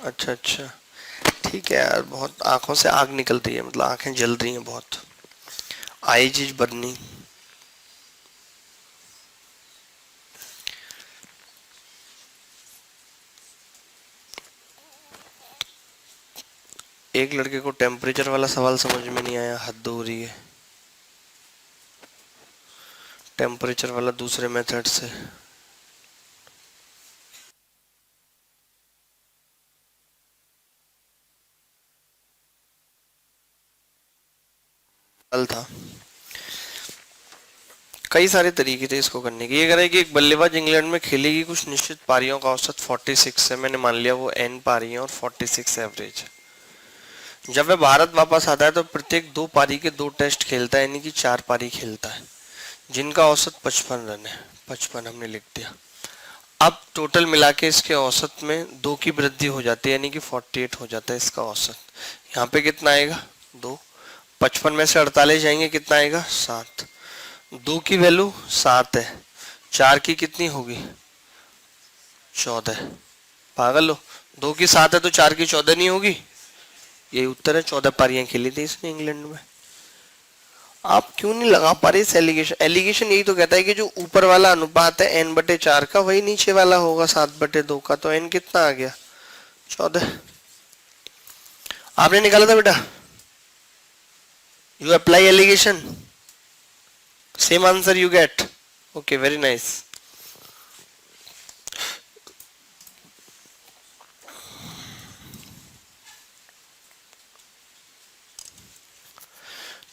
[SPEAKER 2] अच्छा अच्छा, ठीक है यार, बहुत आंखों से आग निकल रही है, मतलब आंखें जल रही हैं बहुत, आई चीज बर्निंग। एक लड़के को टेम्परेचर वाला सवाल समझ में नहीं आया, हद हो रही है। टेम्परेचर वाला दूसरे मेथड से। था, कई सारे तरीके थे इसको करने के। ये कह रहे कि एक बल्लेबाज इंग्लैंड में खेलेगी कुछ निश्चित पारियों का औसत 46 है, मैंने मान लिया वो n पारी है और 46 एवरेज है। जब वह भारत वापस आता है तो प्रत्येक 2 पारी के 2 टेस्ट खेलता है, यानी कि 4 पारी खेलता है, जिनका औसत 55 रन है। 55 हमने लिख दिया। अब टोटल मिला के इसके औसत में 2 की वृद्धि हो जाती है, यानी कि 48 हो जाता है इसका औसत। यहाँ पे कितना आएगा? 2। 55 में से 48 जाएंगे, कितना आएगा? 7। 2 की वैल्यू 7 है, 4 की कितनी होगी? 14। पागल हो, 2 की 7 है तो 4 की 14 नहीं होगी? यही उत्तर है। 14 पारियां खेली थी इसने इंग्लैंड में। आप क्यों नहीं लगा पा रहे इस एलिगेशन? एलिगेशन यही तो कहता है कि जो ऊपर वाला अनुपात है n/4 का, वही नीचे वाला होगा 7/2 का। तो n कितना आ गया? 14। आपने निकाला था बेटा? You apply alligation, same answer you get. Okay, very nice.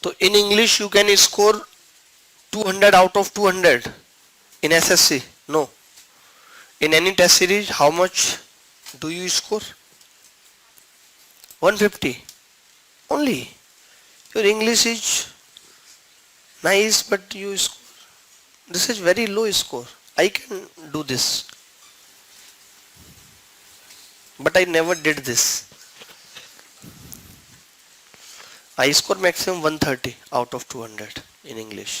[SPEAKER 2] तो in English you can score 200 out of 200 in SSC? No. In any test series, how much do you score? 150 only. Your English is nice, but you score, this is very low score. I can do this, but I never did this. I score maximum 130 out of 200 in English.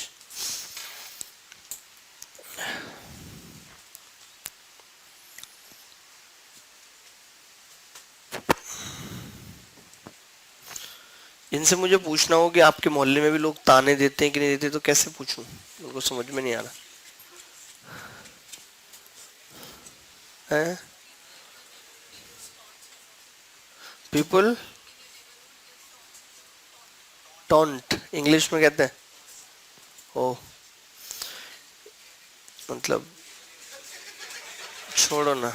[SPEAKER 2] इनसे मुझे पूछना हो कि आपके मोहल्ले में भी लोग ताने देते हैं कि नहीं देते, तो कैसे पूछूं? उनको समझ में नहीं आ रहा है। पीपल टॉन्ट इंग्लिश में कहते हैं। ओ, मतलब छोड़ो ना,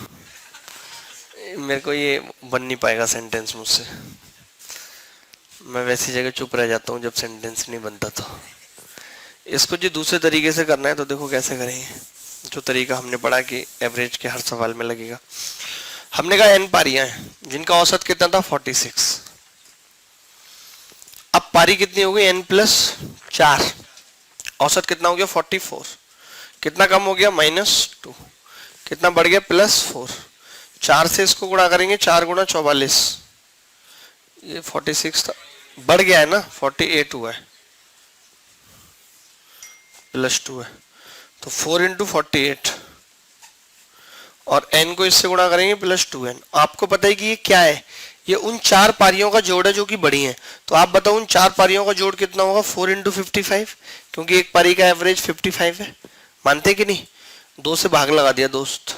[SPEAKER 2] मेरे को ये बन नहीं पाएगा सेंटेंस मुझसे। मैं वैसी जगह चुप रह जाता हूँ जब सेंटेंस नहीं बनता। तो इसको जी दूसरे तरीके से करना है तो देखो कैसे करेंगे। जो तरीका हमने पढ़ा कि एवरेज के हर सवाल में लगेगा। हमने कहा n पारियां हैं जिनका औसत कितना था? 46। अब अब पारी कितनी हो गई, n प्लस 4, औसत कितना हो गया 44, कितना कम हो गया -2, कितना बढ़ गया +4, 4 से इसको गुणा करेंगे, 4 गुणा 44, ये 46 था, बढ़ गया है ना, 48 हुआ है, +2 है, तो 4 इंटू 48 और n को इससे गुणा करेंगे +2n। आपको पता है कि ये क्या है, ये उन 4 पारियों का जोड़ है जो कि बड़ी हैं। तो आप बताओ उन 4 पारियों का जोड़ कितना होगा, 4 इंटू 55, क्योंकि एक पारी का एवरेज 55 है, मानते कि नहीं, 2 से भाग लगा दिया दोस्त,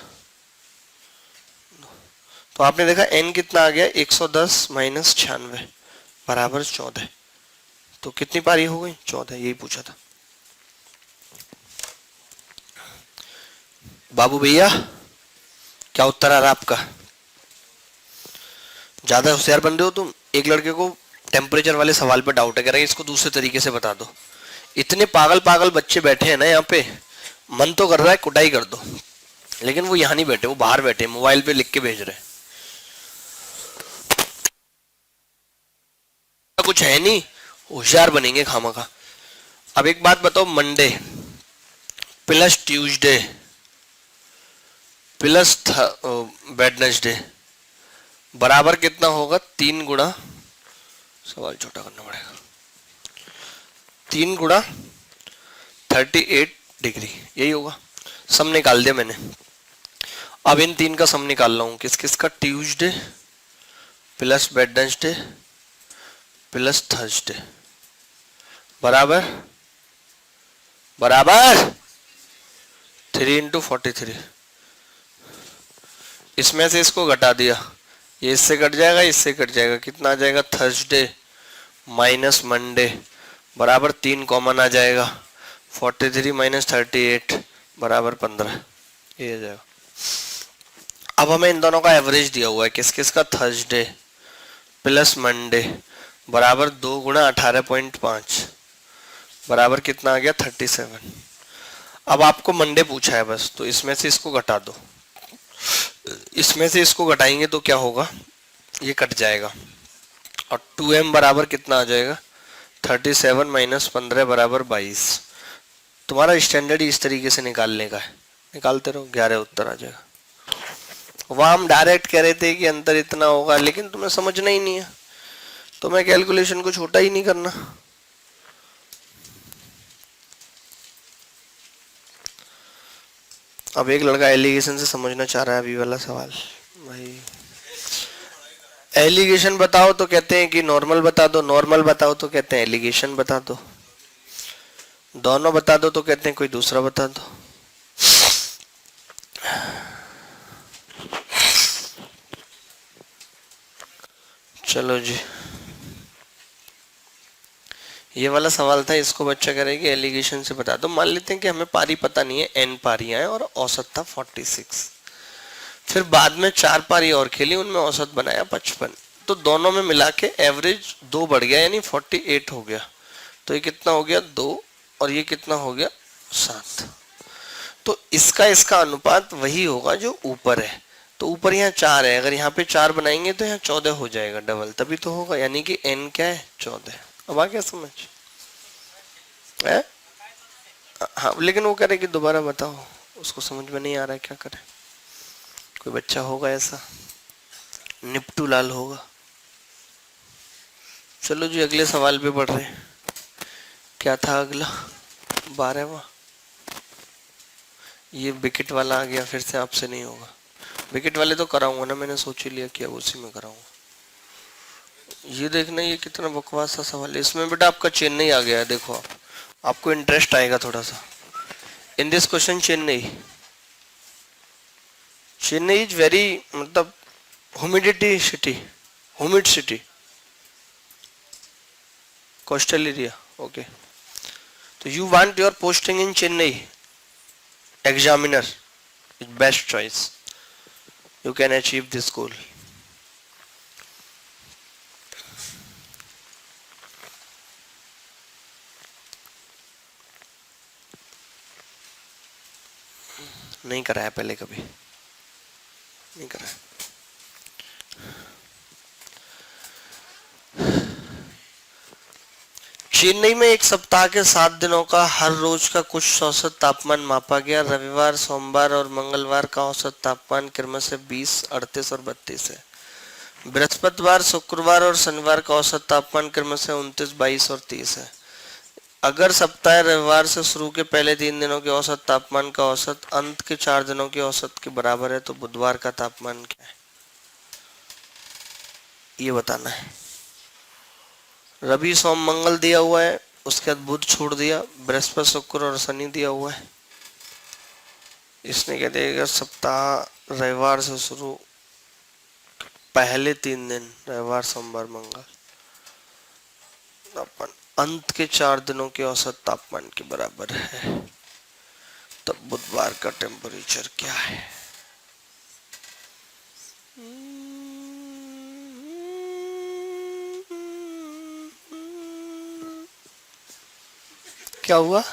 [SPEAKER 2] तो आपने देखा n कितना आ गया 110 - 96 बराबर 14, तो कितनी पारी हो गई 14, यही पूछा था। बाबू भैया क्या उत्तर आ रहा आपका, ज्यादा होशियार बन रहे हो तुम। एक लड़के को टेम्परेचर वाले सवाल पे डाउट है, कह रहा है इसको दूसरे तरीके से बता दो। इतने पागल पागल बच्चे बैठे हैं ना यहाँ पे, मन तो कर रहा है कुटाई कर दो, लेकिन वो यहाँ नहीं बैठे, वो बाहर बैठे, मोबाइल पे लिख के भेज रहे हैं, कुछ है नहीं, होशियार बनेंगे खामखा। अब एक बात बताओ, Monday plus Tuesday plus Wednesday बराबर कितना होगा, 3 गुणा, सवाल छोटा करना पड़ेगा, 3 गुणा 38 डिग्री, यही होगा। सम निकाल दिया मैंने, अब इन 3 का सम निकाल रहा हूं, किस किस का, Tuesday plus Wednesday plus Thursday बराबर 3 इंटू 43, इसमें से इसको घटा दिया, ये इससे कट जाएगा, इससे कट जाएगा, कितना आ जाएगा, थर्सडे माइनस मंडे बराबर 3 कॉमन आ जाएगा, 43 - 38 बराबर 15, ये आ जाएगा। अब हमें इन दोनों का एवरेज दिया हुआ है, किस किस का, थर्सडे प्लस मंडे बराबर 2 गुणा 18.5 बराबर कितना आ गया 37। अब आपको मंडे पूछा है बस, तो इसमें से इसको घटा दो, इसमें से इसको घटाएंगे तो क्या होगा, ये कट जाएगा, और 2m बराबर कितना आ जाएगा, 37 - 15 बराबर 22। तुम्हारा स्टैंडर्ड इस तरीके से निकालने का है, निकालते रहो, 11 उत्तर आ जाएगा। वहां हम डायरेक्ट कह रहे थे कि अंतर इतना होगा, लेकिन तुम्हें समझना ही नहीं है, तो मैं कैलकुलेशन को छोटा ही नहीं करना। अब एक लड़का एलिगेशन से समझना चाह रहा है अभी वाला सवाल, भाई एलिगेशन बताओ तो कहते हैं कि नॉर्मल बता दो, नॉर्मल बताओ तो कहते हैं एलिगेशन बता दो, दोनों बता दो तो कहते हैं कोई दूसरा बता दो। चलो जी, ये वाला सवाल था, इसको बच्चा करेगी एलिगेशन से बता दो। मान लेते हैं कि हमें पारी पता नहीं है, n पारियां हैं और औसत था 46, फिर बाद में 4 पारी और खेली, उनमें औसत बनाया 55, तो दोनों में मिला के एवरेज 2 बढ़ गया, यानी 48 हो गया, तो ये कितना हो गया 2, और ये कितना हो गया 7, तो इसका अनुपात वही होगा जो ऊपर है, तो ऊपर यहाँ 4 है, अगर यहाँ पे 4 बनाएंगे तो यहाँ 14 हो जाएगा डबल, तभी तो होगा, यानी कि n क्या है 14। अब आ गया समझ है? हाँ, लेकिन वो कह रहे कि दोबारा बताओ, उसको समझ में नहीं आ रहा है, क्या करे, कोई बच्चा होगा ऐसा, निपटू लाल होगा। चलो जी, अगले सवाल पे पढ़ रहे हैं, क्या था अगला, 12वां, ये विकेट वाला आ गया, फिर से आपसे नहीं होगा, विकेट वाले तो कराऊंगा ना, मैंने सोच ही लिया कि अब उसी में कराऊंगा। ये देखना, ये कितना बकवास सा सवाल है, इसमें बेटा आपका चेन्नई आ गया है, देखो आपको इंटरेस्ट आएगा थोड़ा सा। In this question Chennai is very, मतलब humidity city, humid city, coastal area, okay, तो you want your posting in Chennai, examiner best choice, you can achieve this goal. नहीं करा है पहले, कभी नहीं करा है। चेन्नई में एक सप्ताह के 7 दिनों का हर रोज का कुछ औसत तापमान मापा गया। रविवार, सोमवार और मंगलवार का औसत तापमान क्रमशः 20, 38 और 32 है। बृहस्पतिवार, शुक्रवार और शनिवार का औसत तापमान क्रमशः 29, 22 और 30 है। अगर सप्ताह रविवार से शुरू के पहले 3 दिनों के औसत तापमान का औसत अंत के 4 दिनों के औसत के बराबर है तो बुधवार का तापमान क्या है, ये बताना है। रवि, सोम, मंगल दिया हुआ है, उसके बाद बुध छोड़ दिया, बृहस्पति, शुक्र और शनि दिया हुआ है। इसने क्या देगा, सप्ताह रविवार से शुरू पहले 3 दिन रविवार, सोमवार, मंगल, तापमान अंत के 4 दिनों के औसत तापमान के बराबर है। तब बुधवार का टेम्परेचर क्या है? क्या हुआ?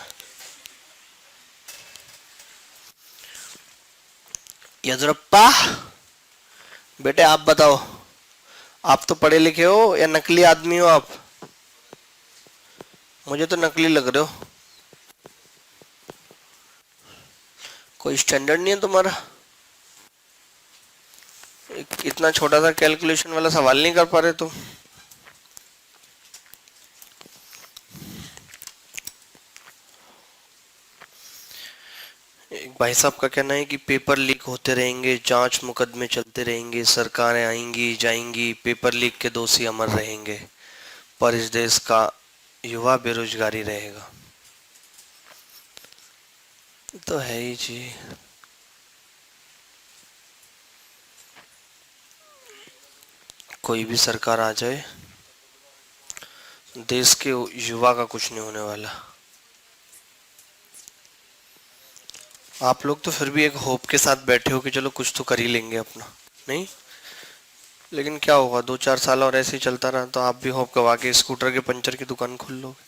[SPEAKER 2] यद्रप्पा, बेटे आप बताओ, आप तो पढ़े लिखे हो या नकली आदमी हो आप? मुझे तो नकली लग रहे हो। कोई स्टैंडर्ड नहीं है तुम्हारा? इतना छोटा सा कैलकुलेशन वाला सवाल नहीं कर पा रहे तुम। एक भाई साहब का कहना है कि पेपर लीक होते रहेंगे, जांच मुकदमे चलते रहेंगे, सरकारें आएंगी जाएंगी, पेपर लीक के दोषी अमर रहेंगे, पर इस देश का युवा बेरोजगारी रहेगा। तो है ही जी। कोई भी सरकार आ जाए, देश के युवा का कुछ नहीं होने वाला। आप लोग तो फिर भी एक होप के साथ बैठे हो कि चलो कुछ तो कर ही लेंगे अपना, नहीं? लेकिन क्या होगा, 2-4 साल और ऐसे ही चलता रहा तो आप भी होप गवा के स्कूटर के पंचर की दुकान खोल लोगे।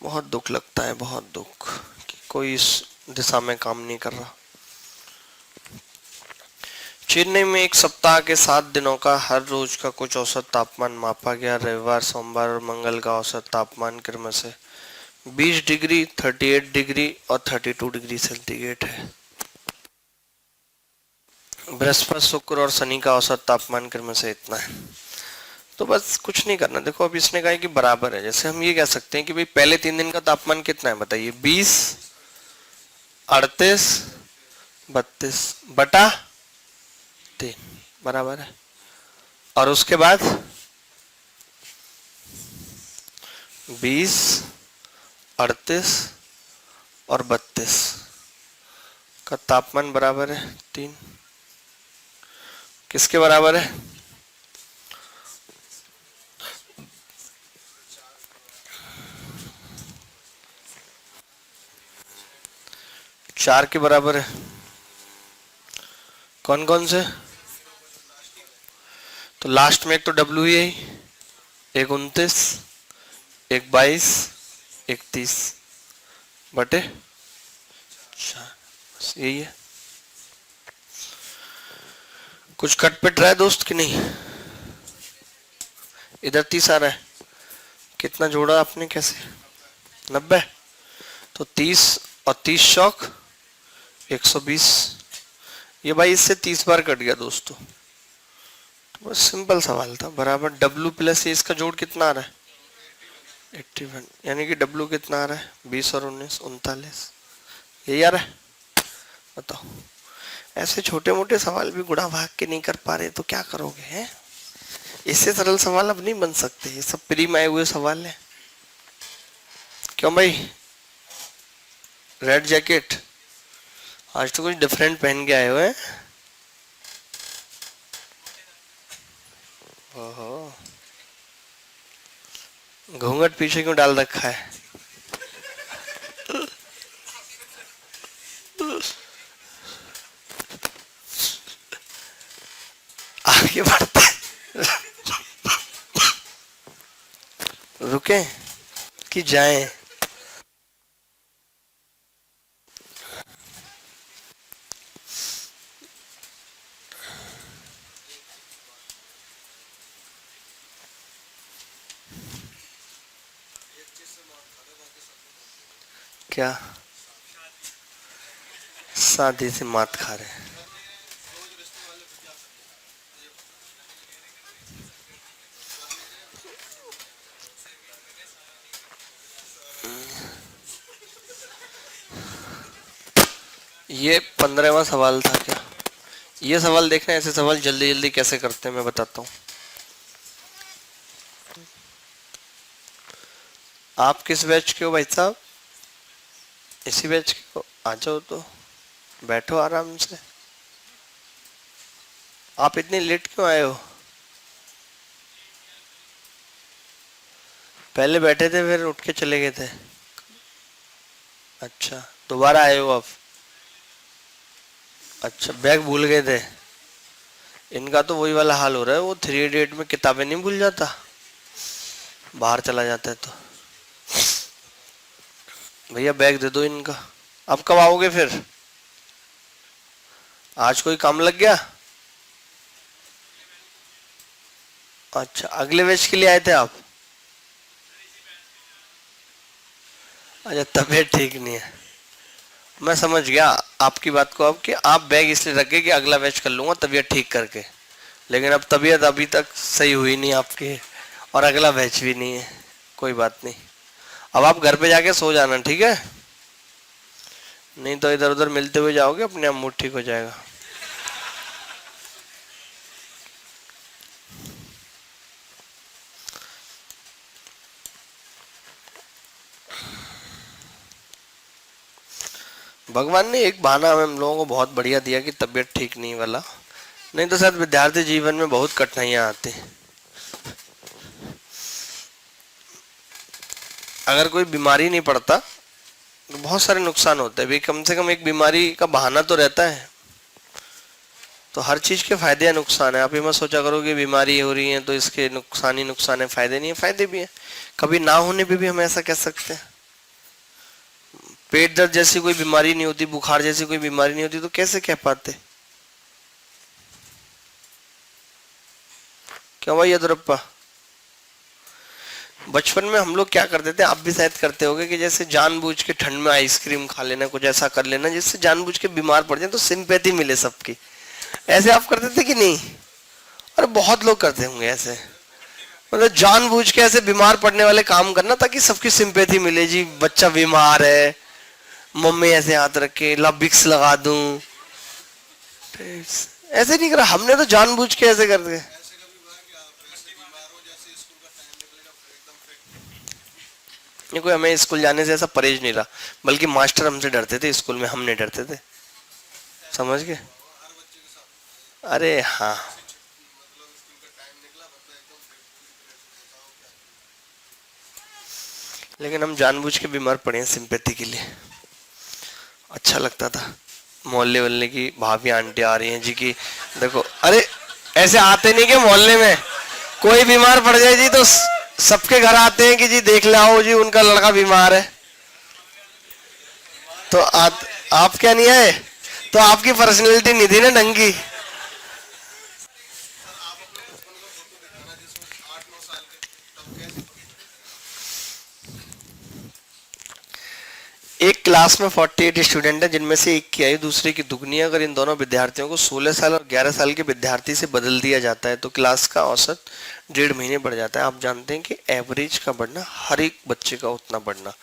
[SPEAKER 2] बहुत दुख लगता है, बहुत दुख कि कोई इस दिशा में काम नहीं कर रहा। चेन्नई में एक सप्ताह के 7 दिनों का हर रोज का कुछ औसत तापमान मापा गया। रविवार, सोमवार और मंगल का औसत तापमान क्रमशः 20 डिग्री, 38 डिग्री और 32 डिग्री सेंटीग्रेड है। बृहस्पति, शुक्र और शनि का औसत तापमान क्रमशः इतना है। तो बस कुछ नहीं करना। देखो अब इसने कहा है कि बराबर है। जैसे हम ये कह सकते हैं कि भाई पहले 3 दिन का तापमान कितना है बताइए, 20, 38, 32 बटा 3 बराबर है। और उसके बाद 20, 38 और 32 का तापमान बराबर है 3। किसके बराबर है? चार के बराबर है। कौन कौन से? तो लास्ट में एक तो डब्ल्यू ही है, एक 29, एक 22, एक 30 बटे 4, बस यही है। कुछ कट पिट रहा है दोस्त कि नहीं? इधर 30 आ रहा है, कितना जोड़ा आपने, कैसे? 90। तो 30 और 30 शौक 120। ये भाई इससे 30 बार कट गया दोस्तों। तो बस सिंपल सवाल था। बराबर W प्लस इसका जोड़ कितना आ रहा है? 81। यानी कि W कितना आ रहा है? 20 और 19, 39। यही आ रहा है। बताओ, ऐसे छोटे मोटे सवाल भी गुणा भाग के नहीं कर पा रहे तो क्या करोगे हैं? इससे सरल सवाल अब नहीं बन सकते, ये सब प्री में आए हुए सवाल है। क्यों भाई? रेड जैकेट, आज तो कुछ डिफरेंट पहन के आए हुए हैं। ओहो, घूंघट पीछे क्यों डाल रखा है? आगे बढ़ते रुके कि जाएं? क्या शादी से मात खा रहे हैं? ये 15वां सवाल था क्या? ये सवाल देखना, ऐसे सवाल जल्दी जल्दी कैसे करते हैं मैं बताता हूँ। आप किस बैच के हो भाई साहब? इसी बैच के हो? आ जाओ तो, बैठो आराम से। आप इतने लेट क्यों आए हो? पहले बैठे थे फिर उठ के चले गए थे? अच्छा, दोबारा आए हो आप? अच्छा, बैग भूल गए थे? इनका तो वही वाला हाल हो रहा है, वो 3 इडियट में किताबें नहीं भूल जाता, बाहर चला जाता है तो। भैया बैग दे दो इनका। अब कब आओगे फिर? आज कोई काम लग गया? अच्छा, अगले बैच के लिए आए थे आप? अच्छा, तबीयत ठीक नहीं है। मैं समझ गया आपकी बात को अब, कि आप बैग इसलिए रखे कि अगला बैच कर लूंगा तबीयत ठीक करके। लेकिन अब तबीयत अभी तक सही हुई नहीं आपकी, और अगला बैच भी नहीं है। कोई बात नहीं, अब आप घर पे जाके सो जाना, ठीक है? नहीं तो इधर उधर मिलते हुए जाओगे, अपने आप मूड ठीक हो जाएगा। भगवान ने एक बहाना हम लोगों को बहुत बढ़िया दिया कि तबीयत ठीक नहीं वाला, नहीं तो शायद विद्यार्थी जीवन में बहुत कठिनाइयां आती। अगर कोई बीमारी नहीं पड़ता तो बहुत सारे नुकसान होते हैं भी, कम से कम एक बीमारी का बहाना तो रहता है। तो हर चीज के फायदे या नुकसान है। आप ये मत सोचा करो कि बीमारी हो रही है तो इसके नुकसान ही नुकसान है, फायदे नहीं है, फायदे भी है। कभी ना होने पे भी हम ऐसा कह सकते हैं। पेट दर्द जैसी कोई बीमारी नहीं होती, बुखार जैसी कोई बीमारी नहीं होती, तो कैसे कह पाते? क्या भाई यदुरप्पा? बचपन में हम लोग क्या करते थे, आप भी शायद करते होगे, कि जैसे जानबूझ के ठंड में आइसक्रीम खा लेना, कुछ ऐसा कर लेना जिससे जानबूझ के बीमार पड़ जाए तो सिंपैथी मिले सबकी। ऐसे आप करते थे कि नहीं? अरे बहुत लोग करते होंगे ऐसे, मतलब जानबूझ के ऐसे बीमार पड़ने वाले काम करना ताकि सबकी सिंपैथी मिले। जी बच्चा बीमार है, मम्मी ऐसे हाथ रख के ला विक्स लगा दूं। ऐसे नहीं करा हमने, तो जानबूझ के ऐसे करते। ये कोई हमें स्कूल जाने से ऐसा परहेज नहीं रहा, बल्कि मास्टर हमसे डरते थे, स्कूल में हम नहीं डरते थे। समझ गए? अरे हाँ, लेकिन हम जानबूझ के बीमार पड़े हैं सिंपैथी के लिए। अच्छा लगता था, मोहल्ले वल्ले की भाभी आंटी आ रही हैं जी की, देखो, अरे ऐसे आते नहीं के मोहल्ले में कोई बीमार पड़ जाए जी तो सबके घर आते हैं कि जी देख ले आओ जी उनका लड़का बीमार है। तो आप क्या नहीं आए? तो आपकी पर्सनैलिटी नहीं थी ना ढंग की। एक क्लास में 48 स्टूडेंट है, जिनमें से एक की आयु दूसरे की दुगनी है। अगर इन दोनों विद्यार्थियों को 16 साल और 11 साल के विद्यार्थी से बदल दिया जाता है तो क्लास का औसत 1.5 महीने बढ़ जाता है। आप जानते हैं कि एवरेज का बढ़ना, हर एक बच्चे का उतना बढ़ना।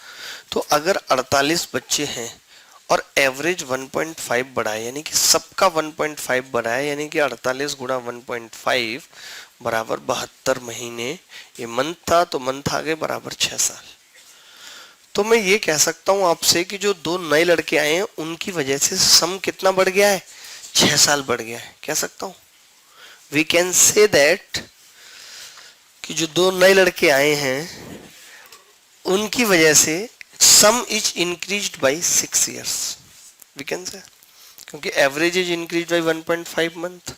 [SPEAKER 2] तो अगर 48 बच्चे हैं और एवरेज 1.5 बढ़ा है, यानी कि सबका 1.5 बढ़ा है, यानी कि 48 गुणा 1.5 बराबर 72 महीने। ये मंथ था तो मंथ आ गए बराबर 6 साल। तो मैं ये कह सकता हूं आपसे कि जो दो नए लड़के आए हैं उनकी वजह से सम कितना बढ़ गया है? 6 साल बढ़ गया है। कह सकता हूं, वी कैन से दैट, कि जो दो नए लड़के आए हैं उनकी वजह से sum is increased by 6 years, we can say, क्योंकि average is increased by 1.5 month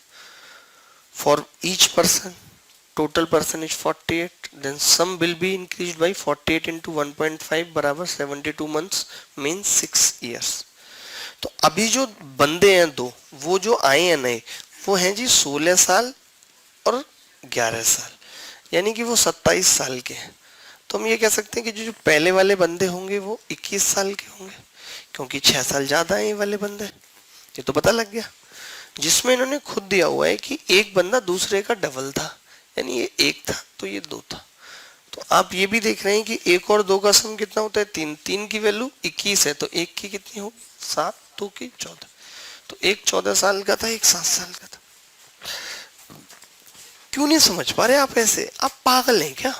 [SPEAKER 2] for each person, total person is 48, then sum will be increased by 48 into 1.5 बराबर 72 months means 6 years। तो अभी जो बंदे हैं दो, वो जो आए हैं नए, वो हैं जी 16 साल और 11 साल, यानी कि वो 27 साल के हैं। तो हम ये कह सकते हैं कि जो पहले वाले बंदे होंगे वो 21 साल के होंगे, क्योंकि 6 साल ज्यादा है ये वाले बंदे। ये तो पता लग गया। जिसमें इन्होंने खुद दिया हुआ है कि एक बंदा दूसरे का डबल था, यानी ये 1 था तो ये 2 था। तो आप ये भी देख रहे हैं कि 1 और 2 का सम कितना होता है 3, 3 की वैल्यू 21 है, तो 1 की कितनी होगी 7, 2 की 14। तो एक 14 साल का था, एक 7 साल का था। क्यों नहीं समझ पा रहे आप? ऐसे आप पागल हैं क्या?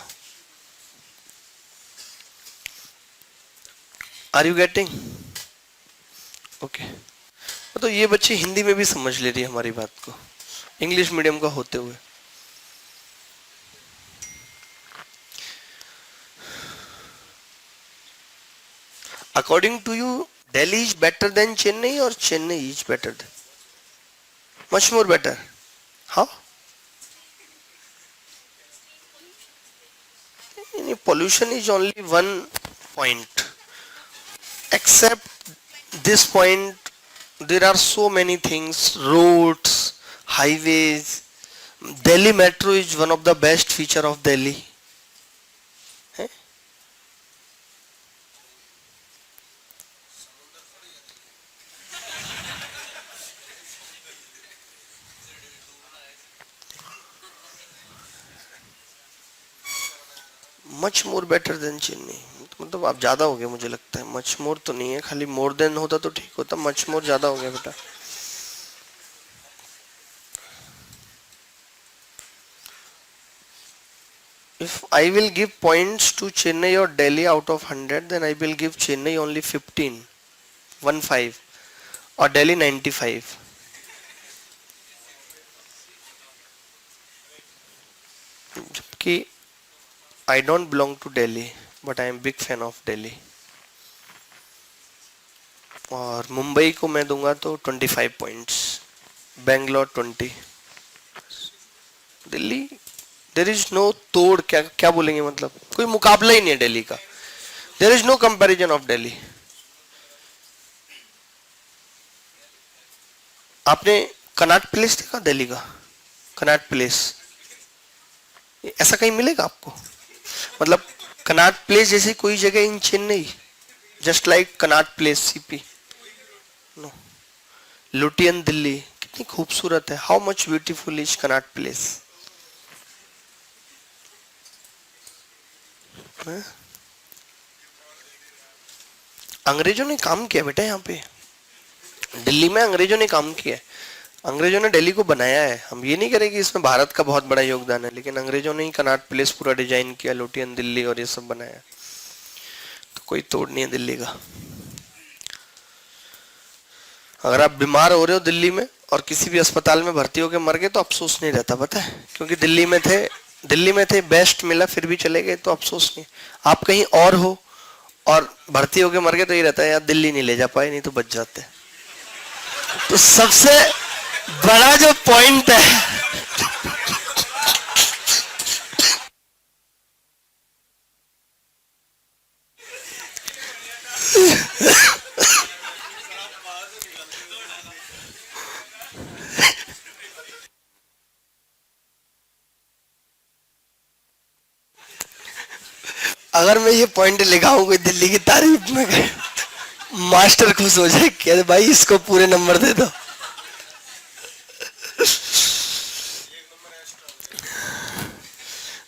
[SPEAKER 2] Are you getting? ओके। तो ये बच्चे हिंदी में भी समझ ले रही है हमारी बात को, इंग्लिश मीडियम का होते हुए। According to you Delhi is better than Chennai और Chennai is better than, much more better? How? Pollution is only one point. Except this point, there are so many things, roads, highways. Delhi Metro is one of the best feature of Delhi. है? Much more better than Chennai, मतलब आप ज्यादा हो गए मुझे लगता है। Much more तो नहीं है, खाली मोर देन होता तो ठीक होता, मच मोर ज्यादा हो गया बेटा। If I will give points to Chennai or Delhi out of 100, then I will give Chennai only 15, 15, or Delhi 95. जबकि I don't belong to Delhi, but I am big fan of Delhi. और मुंबई को मैं दूंगा तो 25 points, Bangalore 20, Delhi there is no तोड़, क्या क्या बोलेंगे, मतलब कोई मुकाबला ही नहीं है दिल्ली का। There is no comparison of Delhi. आपने कनॉट प्लेस देखा दिल्ली का? कनॉट प्लेस ऐसा कहीं मिलेगा आपको? मतलब कनॉट प्लेस जैसी कोई जगह in Chennai, just like Connaught Place CP, no. Lutyens Delhi कितनी खूबसूरत है, how much beautiful is Connaught Place. अंग्रेजों ने काम किया बेटा यहाँ पे, दिल्ली में अंग्रेजों ने काम किया है। अंग्रेजों ने दिल्ली को बनाया है। हम ये नहीं करें कि इसमें भारत का बहुत बड़ा योगदान है, लेकिन अंग्रेजों ने ही कनॉट प्लेस पूरा डिजाइन किया, लुटियन दिल्ली और ये सब बनाया, तो कोई तोड़ नहीं है दिल्ली का। अगर आप बीमार हो रहे हो दिल्ली में और किसी भी अस्पताल में भर्ती होकर मर गए तो अफसोस नहीं रहता, पता है, क्योंकि दिल्ली में थे, बेस्ट मिला, फिर भी चले गए तो अफसोस नहीं। आप कहीं और हो और भर्ती होकर मर गए तो ये रहता है यार दिल्ली नहीं ले जा पाए, नहीं तो बच जाते। तो सबसे बड़ा जो पॉइंट है, अगर मैं ये पॉइंट लिखाऊं कोई दिल्ली की तारीफ में, मास्टर खुश हो जाए कि अरे भाई इसको पूरे नंबर दे दो।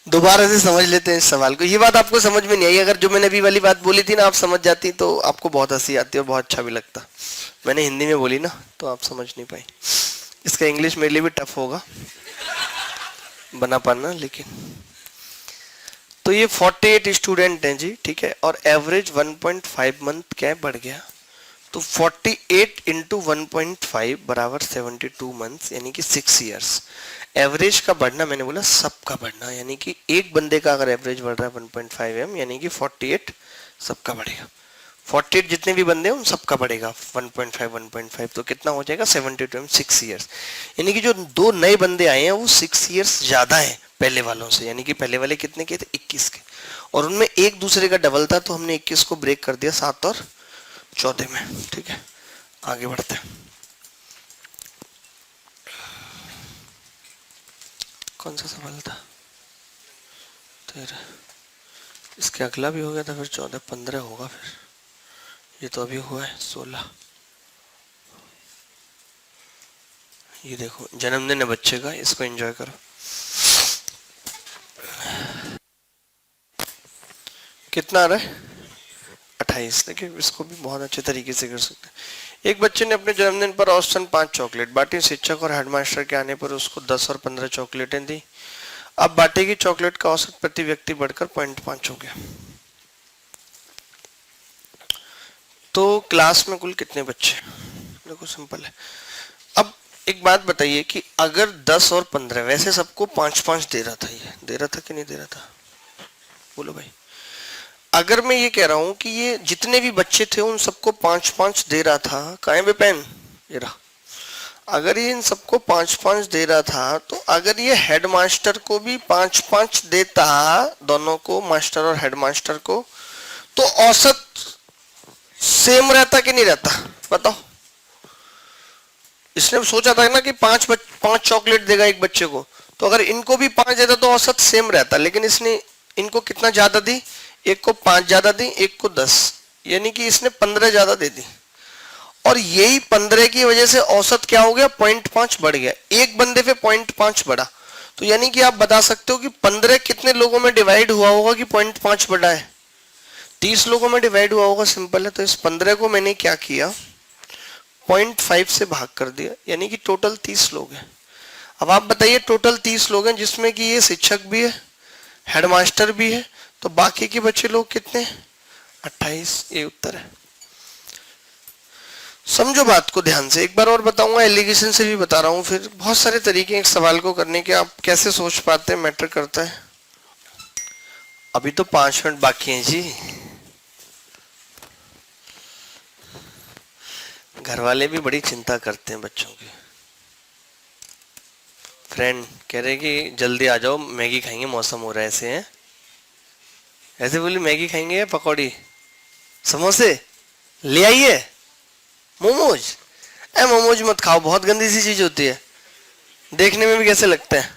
[SPEAKER 2] दोबारा से समझ लेते हैं इस सवाल को। ये बात आपको समझ में नहीं आई, अगर जो मैंने अभी वाली बात बोली थी ना आप समझ जाती तो आपको बहुत हंसी आती और बहुत अच्छा भी लगता। मैंने हिंदी में बोली ना तो आप समझ नहीं पाई। इसका इंग्लिश मेरे लिए भी टफ होगा बना पाना, लेकिन तो ये 48 स्टूडेंट हैं जी, ठीक है, और एवरेज 1.5 मंथ क्या बढ़ गया, तो 48 इंटू 1.5 बराबर 72 मंथ, यानी कि 6 ईयर्स। एवरेज का बढ़ना, मैंने बोला सबका बढ़ना, यानी कि एक बंदे का अगर एवरेज बढ़ रहा है 1.5 m, यानी कि 48 सबका बढ़ेगा। 48 जितने भी बंदे हैं उन सबका बढ़ेगा 1.5, तो कितना हो जाएगा 72 m, 6 ईयर्स। यानी कि जो 2 नए बंदे आए हैं वो 6 ईयर्स ज्यादा है पहले वालों से, यानी कि पहले वाले कितने के थे 21 के, और उनमें एक दूसरे का डबल था, तो हमने 21 को ब्रेक कर दिया 7 और 14 में। ठीक है, आगे बढ़ते हैं। कौन सा सवाल था? 13। इसके अगला भी हो गया था, फिर 14 15 होगा, फिर ये तो अभी हुआ है 16। ये देखो जन्मदिन है बच्चे का, इसको एंजॉय करो। कितना आ रहा है? 28। देखिए इसको भी बहुत अच्छे तरीके से कर सकते हैं। एक बच्चे ने अपने जन्मदिन पर औसतन 5 चॉकलेट बांटी। शिक्षक और हेडमास्टर के आने पर उसको 10 और 15 चॉकलेटें दी। अब बांटे की चॉकलेट का औसत प्रति व्यक्ति बढ़कर 0.5 हो गया। तो क्लास में कुल कितने बच्चे? देखो सिंपल है। अब एक बात बताइए कि अगर 10 और 15, वैसे सबको 5-5 दे रहा था, ये दे रहा था कि नहीं दे रहा था? बोलो भाई। अगर मैं ये कह रहा हूं कि ये जितने भी बच्चे थे उन सबको 5-5 दे रहा था, कहाँ पे पेन? ये रहा। अगर ये इन सबको 5-5 दे रहा था, तो अगर ये हेडमास्टर को भी 5-5 देता, दोनों को, मास्टर और हेडमास्टर को, तो औसत सेम रहता कि नहीं रहता? बताओ। इसने सोचा था ना कि 5 चॉकलेट देगा एक बच्चे को, तो अगर इनको भी 5 देता तो औसत सेम रहता, लेकिन इसने इनको कितना ज्यादा दी? एक को 5 ज्यादा दी, एक को 10, यानी कि इसने 15 ज्यादा दे दी। और यही 15 की वजह से औसत क्या हो गया? 0.5 बढ़ गया। एक बंदे पे 0.5 बढ़ा, तो यानी कि आप बता सकते हो कि 15 कितने लोगों में डिवाइड हुआ होगा कि 0.5 बढ़ा है? 30 लोगों में डिवाइड हुआ होगा। सिंपल है। तो इस 15 को मैंने क्या किया? 0.5 से भाग कर दिया, यानी कि टोटल 30 लोग हैं। अब आप बताइए, टोटल 30 लोग हैं जिसमें कि ये शिक्षक भी है, हेडमास्टर भी है, तो बाकी के बच्चे लोग कितने? 28। ये उत्तर है। समझो बात को ध्यान से। एक बार और बताऊंगा, एलिगेशन से भी बता रहा हूं, फिर बहुत सारे तरीके एक सवाल को करने के, आप कैसे सोच पाते हैं मैटर करता है। अभी तो 5 मिनट बाकी हैं जी। घर वाले भी बड़ी चिंता करते हैं बच्चों की। फ्रेंड कह रहे कि जल्दी आ जाओ, मैगी खाएंगे, मौसम हो रहा है ऐसे। हैं ऐसे बोली, मैगी खाएंगे या पकौड़ी, समोसे ले आइए, मोमोज? मोमोज मत खाओ, बहुत गंदी सी चीज होती है, देखने में भी कैसे लगते हैं।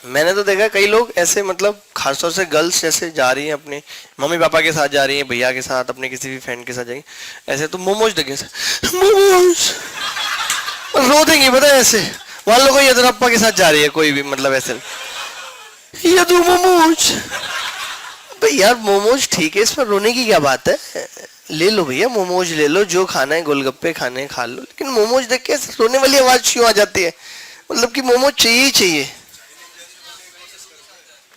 [SPEAKER 2] मैंने तो देखा कई लोग ऐसे, मतलब खासतौर से गर्ल्स जैसे जा रही हैं अपने मम्मी पापा के साथ, जा रही हैं भैया के साथ, अपने किसी भी फ्रेंड के साथ जाएंगे, ऐसे तो मोमोज देखे, मोमोज रो देंगे, पता है ऐसे। मान लो कोई यदुरप्पा के साथ जा रही है, कोई भी, मतलब ऐसे, यदु मोमोज। भाई यार मोमोज ठीक है, इसमें रोने की क्या बात है? ले लो भैया, मोमोज ले लो, जो खाना है, गोलगप्पे खाने हैं खा लो, लेकिन मोमोज देख के रोने वाली आवाज क्यों आ जाती है? मतलब कि मोमोज चाहिए ही चाहिए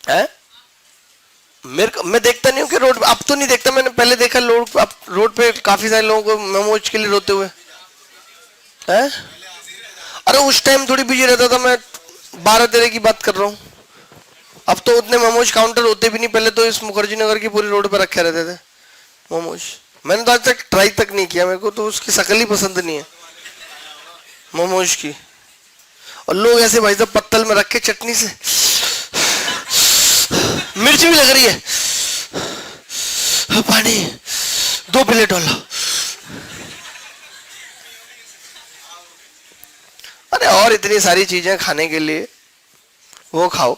[SPEAKER 2] है। मैं देखता नहीं हूँ कि रोड, अब तो नहीं देखता, मैंने पहले देखा रोड पे काफी सारे लोगों को मोमोज के लिए रोते हुए है। अरे उस टाइम थोड़ी बिजी रहता था मैं, 12-13 की बात कर रहा हूँ। अब तो उतने मोमोज काउंटर होते भी नहीं, पहले तो इस मुखर्जी नगर की पूरी रोड पर रखे रहते थे मोमोज। मैंने तो आज तक ट्राई तक नहीं किया, मेरे को तो उसकी शक्ल ही पसंद नहीं है मोमोज की। और लोग ऐसे भाई साहब पत्तल में रख के चटनी से, मिर्च भी लग रही है, पानी 2 प्लेट वाला। अरे और इतनी सारी चीजें खाने के लिए, वो खाओ।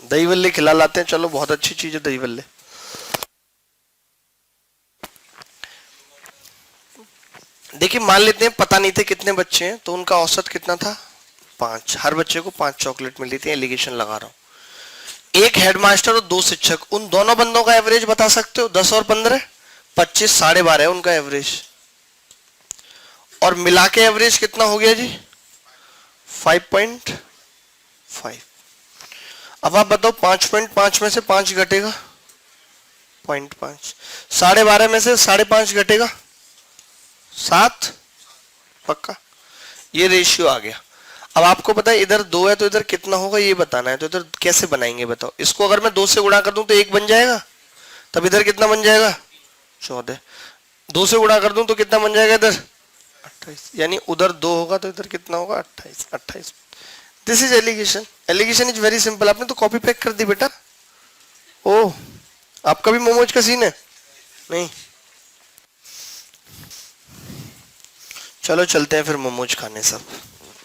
[SPEAKER 2] दही बल्ले खिला लाते हैं, चलो बहुत अच्छी चीज है दही बल्ले। देखिए मान लेते हैं पता नहीं थे कितने बच्चे हैं, तो उनका औसत कितना था? 5। हर बच्चे को 5 चॉकलेट मिली थी, एलिगेशन लगा रहा हूं। एक हेडमास्टर और 2 शिक्षक, उन दोनों बंदों का एवरेज बता सकते हो? 10 और 15 25, 12.5 है उनका एवरेज। और मिला के एवरेज कितना हो गया जी? 5.5। अब आप बताओ 5.5 में से 5 घटेगा 0.5, 12.5 में से 5.5 घटेगा 7, पक्का। ये रेशियो आ गया। अब आपको पता है इधर 2 है तो इधर कितना होगा ये बताना है, तो इधर कैसे बनाएंगे बताओ? इसको अगर मैं 2 से गुणा कर दूं तो 1 बन जाएगा, तब इधर कितना बन जाएगा? 14। 2 से गुणा कर दूं तो कितना बन जाएगा इधर? 28। यानी उधर 2 होगा तो इधर कितना होगा? 28। 28। This is alligation. Alligation is very simple. आपने तो कॉपी पैक कर दी बेटा। ओह, आपका भी मोमोज का सीन है? नहीं। चलो चलते हैं फिर मोमोज खाने सब।